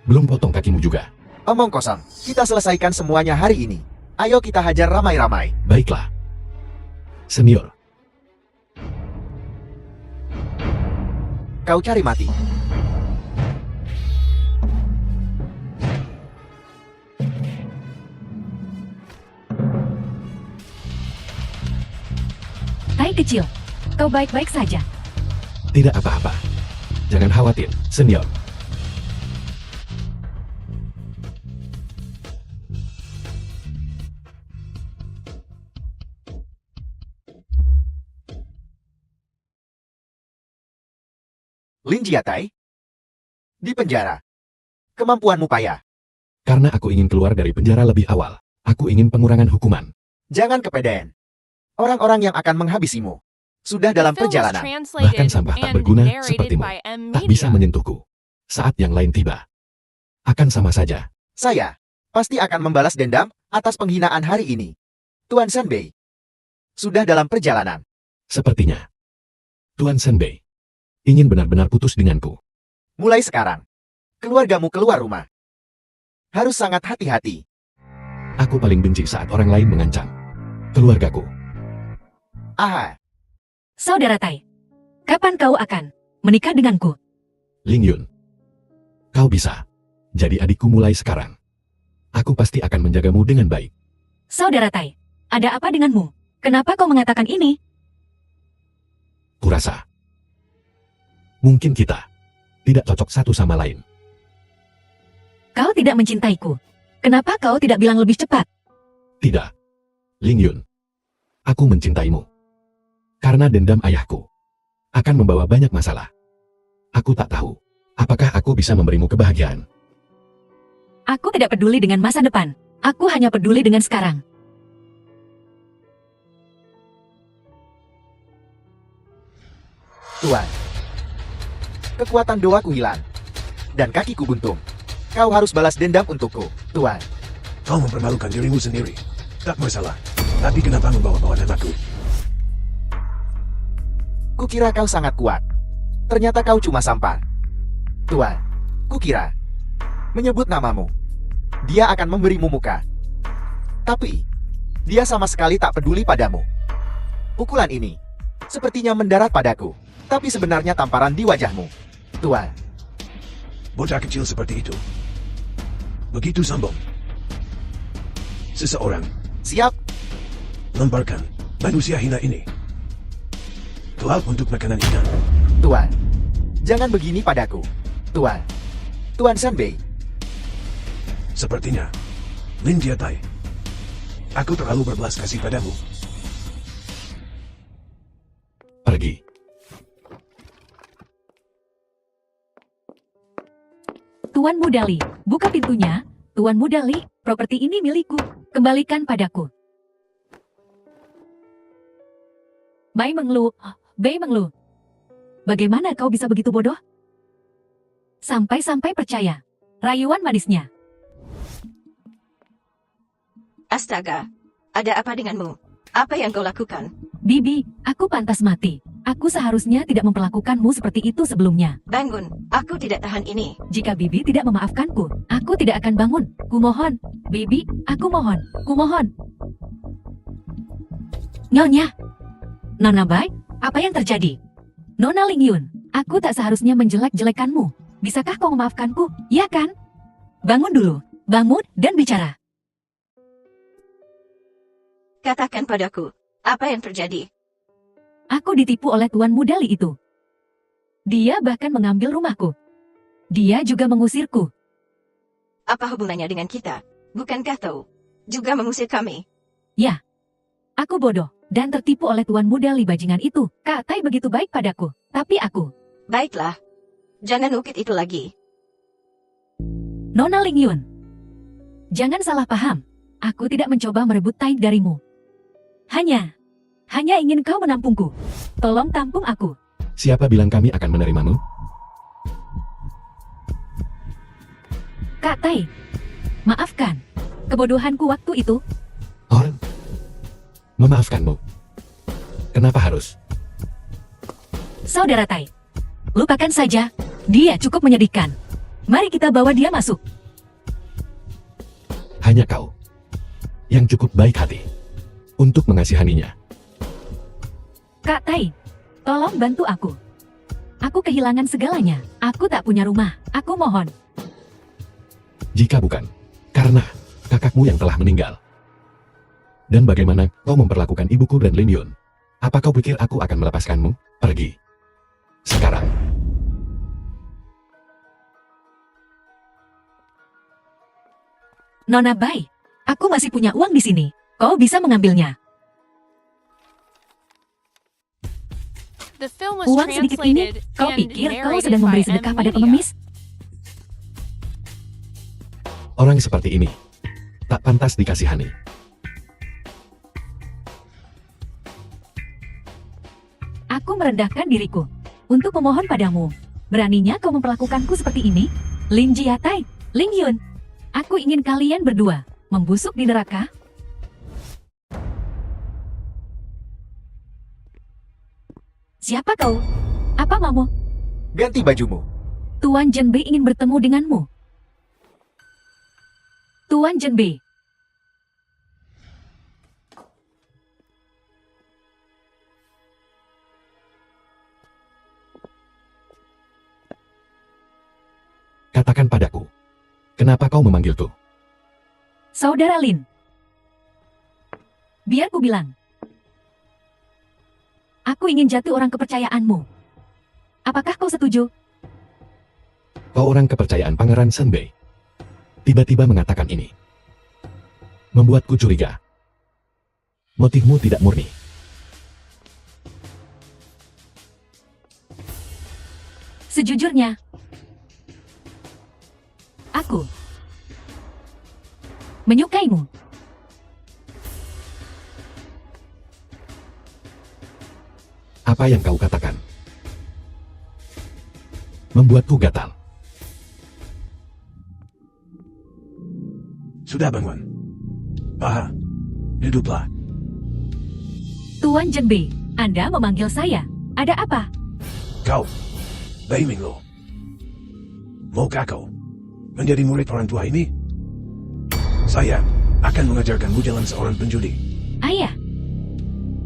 Belum potong kakimu juga? Omong kosong. Kita selesaikan semuanya hari ini. Ayo kita hajar ramai-ramai. Baiklah. Senior, Kau cari mati. Tai kecil, kau baik-baik saja. tidak apa-apa. Jangan khawatir, senior. Lin Jiatai? Di penjara. Kemampuanmu payah. Karena aku ingin keluar dari penjara lebih awal. Aku ingin pengurangan hukuman. Jangan kepedean. Orang-orang yang akan menghabisimu sudah dalam The film was perjalanan. translated Bahkan sampah tak and berguna narrated sepertimu by M. tak bisa Media. menyentuhku. Saat yang lain tiba, akan sama saja. Saya pasti akan membalas dendam atas penghinaan hari ini. Tuan Senbei sudah dalam perjalanan. Sepertinya Tuan Senbei ingin benar-benar putus denganku. Mulai sekarang, keluargamu keluar rumah. Harus sangat hati-hati. Aku paling benci saat orang lain mengancam keluargaku. Aha, Saudara Tai, kapan kau akan menikah denganku? Ling Yun, kau bisa jadi adikku mulai sekarang. Aku pasti akan menjagamu dengan baik. Saudara Tai, ada apa denganmu? Kenapa kau mengatakan ini? Kurasa mungkin kita tidak cocok satu sama lain. Kau tidak mencintaiku. Kenapa kau tidak bilang lebih cepat? Tidak, Ling Yun. Aku mencintaimu. Karena dendam ayahku akan membawa banyak masalah. Aku tak tahu, apakah aku bisa memberimu kebahagiaan. Aku tidak peduli dengan masa depan. Aku hanya peduli dengan sekarang. Tuan. Kekuatan doaku hilang. Dan kakiku buntung. Kau harus balas dendam untukku, Tuan. Kau mempermalukan dirimu sendiri. Tak masalah. Tapi kenapa membawa-bawa namaku? Kukira kau sangat kuat. Ternyata kau cuma sampah. Tuan, kukira menyebut namamu, dia akan memberimu muka. Tapi, dia sama sekali tak peduli padamu. Pukulan ini sepertinya mendarat padaku, tapi sebenarnya tamparan di wajahmu, Tuan. Bocah kecil seperti itu. Begitu sombong. Seseorang Siap, lemparkan manusia hina ini ke laut untuk makanan ikan. Tuan. Jangan begini padaku, Tuan. Tuan Sanbei. Sepertinya Lin Jiatai, aku terlalu berbelas kasih padamu. Pergi. Tuan Mudali, buka pintunya. Tuan Mudali, properti ini milikku. Kembalikan padaku. Bai Menglu, Bai Menglu. Bagaimana kau bisa begitu bodoh? Sampai-sampai percaya. Rayuan manisnya. Astaga, ada apa denganmu? Apa yang kau lakukan? Bibi, aku pantas mati. Aku seharusnya tidak memperlakukanmu seperti itu sebelumnya. Bangun, aku tidak tahan ini. Jika Bibi tidak memaafkanku, aku tidak akan bangun. Kumohon, Bibi, aku mohon, kumohon. Nyonya, Nona Bai, apa yang terjadi? Nona Lingyun, aku tak seharusnya menjelek-jelekanmu. Bisakah kau memaafkanku? Ya kan? Bangun dulu, bangun dan bicara. Katakan padaku, apa yang terjadi? Aku ditipu oleh Tuan Mudali itu. Dia bahkan mengambil rumahku. Dia juga mengusirku. Apa hubungannya dengan kita? Bukankah kau juga mengusir kami? Ya, aku bodoh dan tertipu oleh Tuan Mudali bajingan itu. Kak Tai begitu baik padaku, tapi aku. Baiklah, jangan ukit itu lagi. Nona Lingyun, jangan salah paham. Aku tidak mencoba merebut Tai darimu. Hanya ingin kau menampungku. Tolong tampung aku. Siapa bilang kami akan menerimamu? Kak Tai, maafkan kebodohanku waktu itu. Orang memaafkanmu. Kenapa harus? Saudara Tai, lupakan saja. Dia cukup menyedihkan. Mari kita bawa dia masuk. Hanya kau yang cukup baik hati untuk mengasihaninya. Kak Tai, tolong bantu aku. Aku kehilangan segalanya. Aku tak punya rumah. Aku mohon. Jika bukan karena kakakmu yang telah meninggal. Dan bagaimana kau memperlakukan ibuku dan Lin Yun? Apa kau pikir aku akan melepaskanmu? Pergi. Sekarang. Nona Bai, aku masih punya uang di sini. Kau bisa mengambilnya. The film was Uang sedikit ini, translated kau and pikir kau narrated sedang memberi by sedekah M pada Media. pengemis? Orang seperti ini tak pantas dikasihani. Aku merendahkan diriku untuk memohon padamu. Beraninya kau memperlakukanku seperti ini? Lin Jiatai, Ling Yun, aku ingin kalian berdua membusuk di neraka. Siapa kau? Apa maumu? ganti bajumu. Tuan Zhenbei ingin bertemu denganmu. Tuan Zhenbei. Katakan padaku, kenapa kau memanggilku? Saudara Lin. Biar ku bilang. Aku ingin jatuh orang kepercayaanmu. Apakah kau setuju? Kau orang kepercayaan Pangeran Senbei. Tiba-tiba mengatakan ini. Membuatku curiga. Motifmu tidak murni. Sejujurnya, aku menyukaimu. Apa yang kau katakan membuatku gatal. Sudah bangun. Paha, duduklah. Tuan Jenbei, Anda memanggil saya. Ada apa? Kau, Bei Minglu. Maukah kau menjadi murid orang tua ini? Saya akan mengajarkanmu jalan seorang penjudi. Ayah,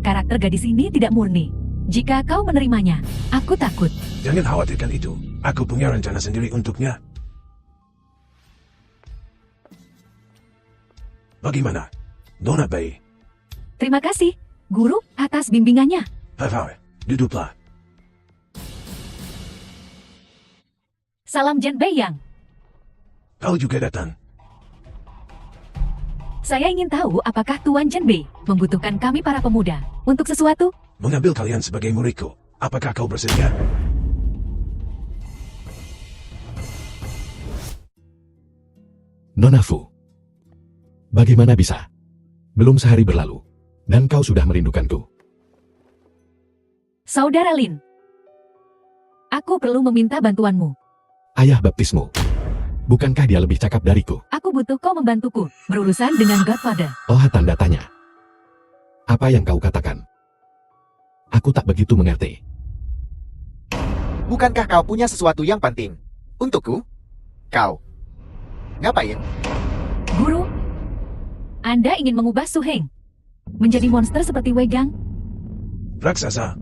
karakter gadis ini tidak murni. Jika kau menerimanya, aku takut. Jangan khawatirkan itu. Aku punya rencana sendiri untuknya. Bagaimana, Nona Bei? Terima kasih, Guru, atas bimbingannya. Hai, duduklah. Salam Jenbei Yang. Kau juga datang. Saya ingin tahu apakah Tuan Jenbei membutuhkan kami para pemuda untuk sesuatu? Mengambil kalian sebagai muridku. Apakah kau bersedia? Nona Fu, bagaimana bisa? Belum sehari berlalu, dan kau sudah merindukanku. Saudara Lin, aku perlu meminta bantuanmu. Ayah baptismu. Bukankah dia lebih cakap dariku? Aku butuh kau membantuku berurusan dengan Godfather. Oh, tanda tanya. Apa yang kau katakan? Aku tak begitu mengerti. Bukankah kau punya sesuatu yang penting? Untukku? Kau. Ngapain? Guru, Anda ingin mengubah Su Heng menjadi monster seperti Wei Gang? Raksasa,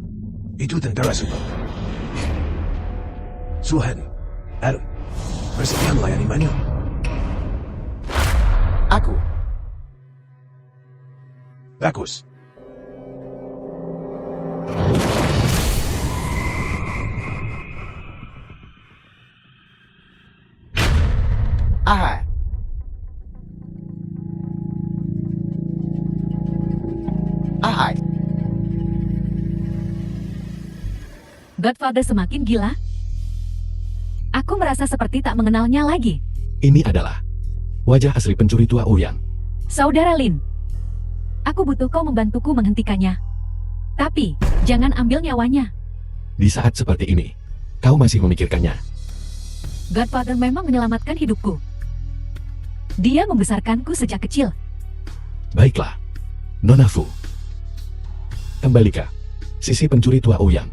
itu tentara super. Suhan, Adam, bersedia melayani Manyu. Aku. Bagus. Aha. Ahai. Godfather semakin gila. Aku merasa seperti tak mengenalnya lagi. Ini adalah wajah asli pencuri tua Ouyang. Saudara Lin, aku butuh kau membantuku menghentikannya. Tapi, jangan ambil nyawanya. Di saat seperti ini, kau masih memikirkannya. Godfather memang menyelamatkan hidupku. Dia membesarkanku sejak kecil. Baiklah, Nona Fu. Kembali ke sisi pencuri tua Ouyang.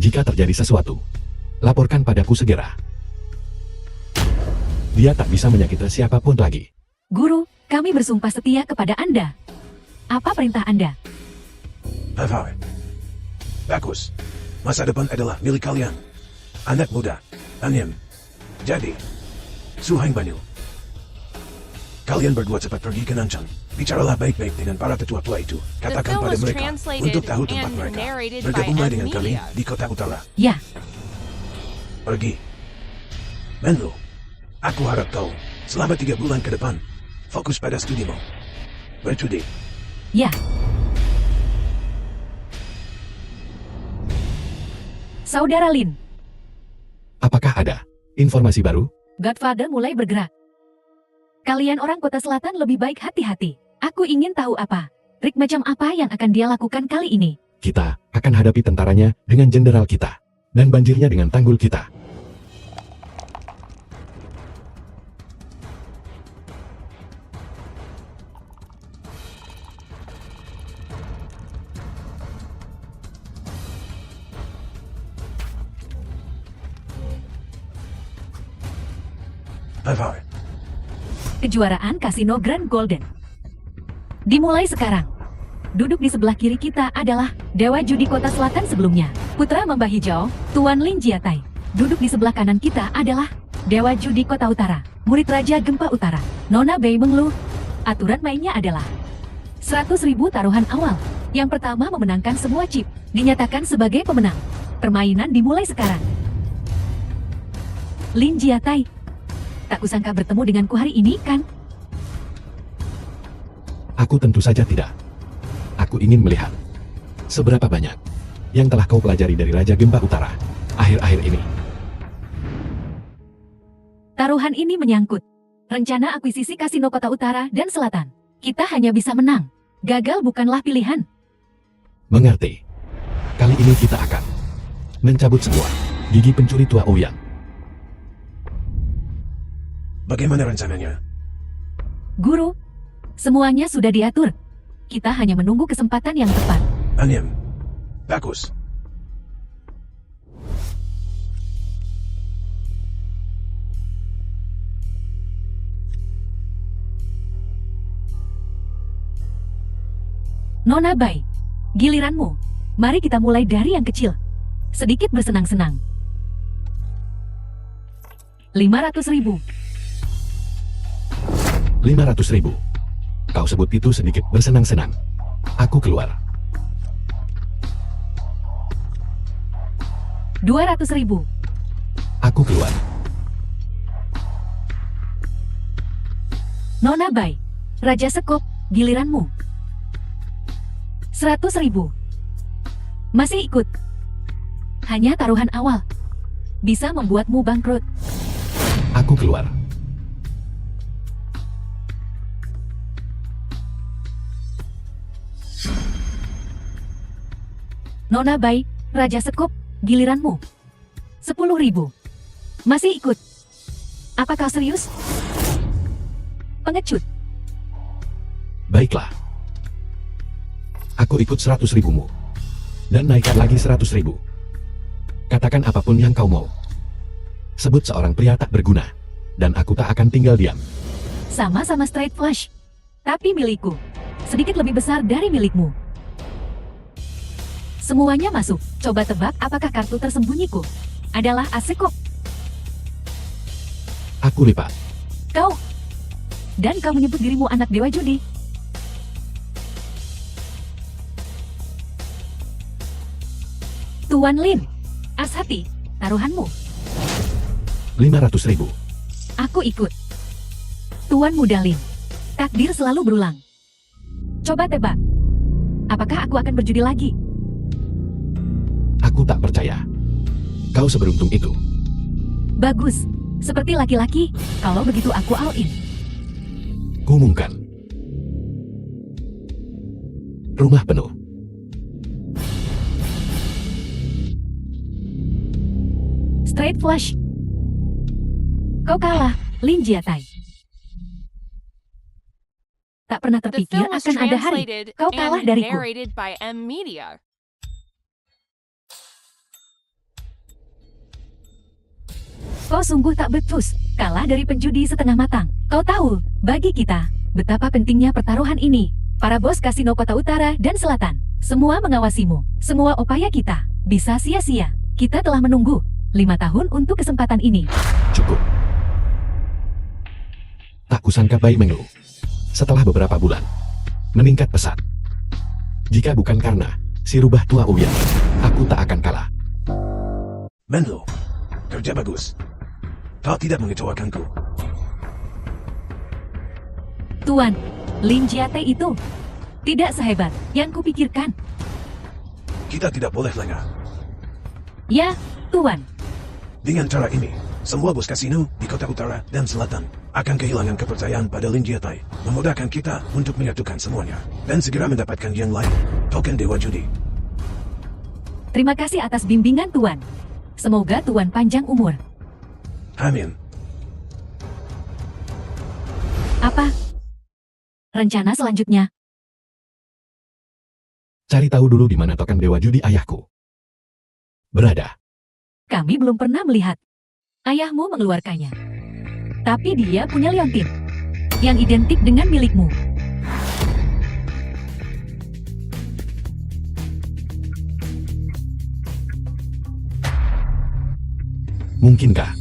Jika terjadi sesuatu, laporkan padaku segera. Dia tak bisa menyakiti siapapun lagi. Guru, kami bersumpah setia kepada Anda. Apa perintah Anda? Hai. Bagus. Masa depan adalah milik kalian. Anak muda, Anyam. Jadi, Suheng Banyu. Kalian berdua cepat pergi ke Nanchang. Bicaralah baik-baik dengan para tetua-tua itu. The Katakan film pada was mereka translated untuk tahu tempat and mereka. narrated by Bergabunglah dengan Ed kami Media. di kota utara. Ya, Pergi. Menlu, aku harap kau selama 3 bulan ke depan fokus pada studimu. Berjudi. ya. Saudara Lin, Apakah ada informasi baru? Godfather mulai bergerak. Kalian orang kota selatan lebih baik hati-hati. Aku ingin tahu apa. Trik macam apa yang akan dia lakukan kali ini. Kita akan hadapi tentaranya dengan jenderal kita. Dan banjirnya dengan tanggul kita. Hai. Kejuaraan Kasino Grand Golden dimulai sekarang. Duduk di sebelah kiri kita adalah Dewa Judi Kota Selatan sebelumnya, Putra Mamba Hijau, Tuan Lin Jiatai. Duduk di sebelah kanan kita adalah Dewa Judi Kota Utara, Murid Raja Gempa Utara, Nona Bei Menglu. Aturan mainnya adalah 100.000 taruhan awal. Yang pertama memenangkan semua chip, dinyatakan sebagai pemenang. Permainan dimulai sekarang. Lin Jiatai, tak kusangka bertemu denganku hari ini, kan? Aku tentu saja tidak. aku ingin melihat seberapa banyak yang telah kau pelajari dari Raja Gempa Utara akhir-akhir ini. Taruhan ini menyangkut rencana akuisisi kasino Kota Utara dan Selatan. Kita hanya bisa menang. Gagal bukanlah pilihan. Mengerti? Kali ini kita akan mencabut semua gigi pencuri tua Ouyang. Bagaimana rencananya? Guru, semuanya sudah diatur. Kita hanya menunggu kesempatan yang tepat. Anyam. Bagus. Nona Bai, giliranmu. Mari kita mulai dari yang kecil. Sedikit bersenang-senang. 500.000. 500.000. Kau sebut itu sedikit bersenang-senang. Aku keluar. 200.000. Aku keluar. Nona Bai, Raja Sekop, giliranmu. 100.000. Masih ikut. Hanya taruhan awal. Bisa membuatmu bangkrut. Aku keluar. Nona Bai, Raja Sekop, giliranmu. 10.000. Masih ikut. Apa kau serius? Pengecut. Baiklah. Aku ikut 100.000-mu. Dan naikkan lagi 100.000. Katakan apapun yang kau mau. Sebut seorang pria tak berguna. Dan aku tak akan tinggal diam. Sama-sama straight flush. Tapi milikku. Sedikit lebih besar dari milikmu. Semuanya masuk. Coba tebak apakah kartu tersembunyiku adalah Asekop. Aku lipat. Kau. Dan kau menyebut dirimu anak dewa judi. Tuan Lin, as hati, taruhanmu. 500.000. Aku ikut. Tuan Muda Lin, takdir selalu berulang. Coba tebak. Apakah aku akan berjudi lagi? Aku tak percaya. Kau seberuntung itu. Bagus. Seperti laki-laki, kalau begitu aku all in. Kumungkan. Rumah penuh. Straight flush. Kau kalah, Lin Jiatai. Tak pernah The terpikir film was akan ada hari translated kau kalah and dariku. narrated by M Media. Kau sungguh tak becus, kalah dari penjudi setengah matang. Kau tahu, bagi kita, betapa pentingnya pertaruhan ini. Para bos kasino Kota Utara dan Selatan, semua mengawasimu. Semua upaya kita bisa sia-sia. Kita telah menunggu 5 tahun untuk kesempatan ini. Cukup. Tak kusangka baik mengeluh. Setelah beberapa bulan, meningkat pesat. Jika bukan karena si rubah tua Ouyang, aku tak akan kalah. Menlo. Kerja bagus. Kau tidak mengecewakanku. Tuan, Lin Jiatai itu tidak sehebat yang kupikirkan. Kita tidak boleh lengah. Ya, Tuan. Dengan cara ini, semua bos kasino di Kota Utara dan Selatan akan kehilangan kepercayaan pada Lin Jiatai, memudahkan kita untuk menyatukan semuanya dan segera mendapatkan yang lain, token Dewa Judi. Terima kasih atas bimbingan Tuan. Semoga Tuan panjang umur. Amin. Apa rencana selanjutnya? Cari tahu dulu di mana token Dewa Judi ayahku berada. Kami belum pernah melihat ayahmu mengeluarkannya. Tapi dia punya leontin yang identik dengan milikmu. Mungkinkah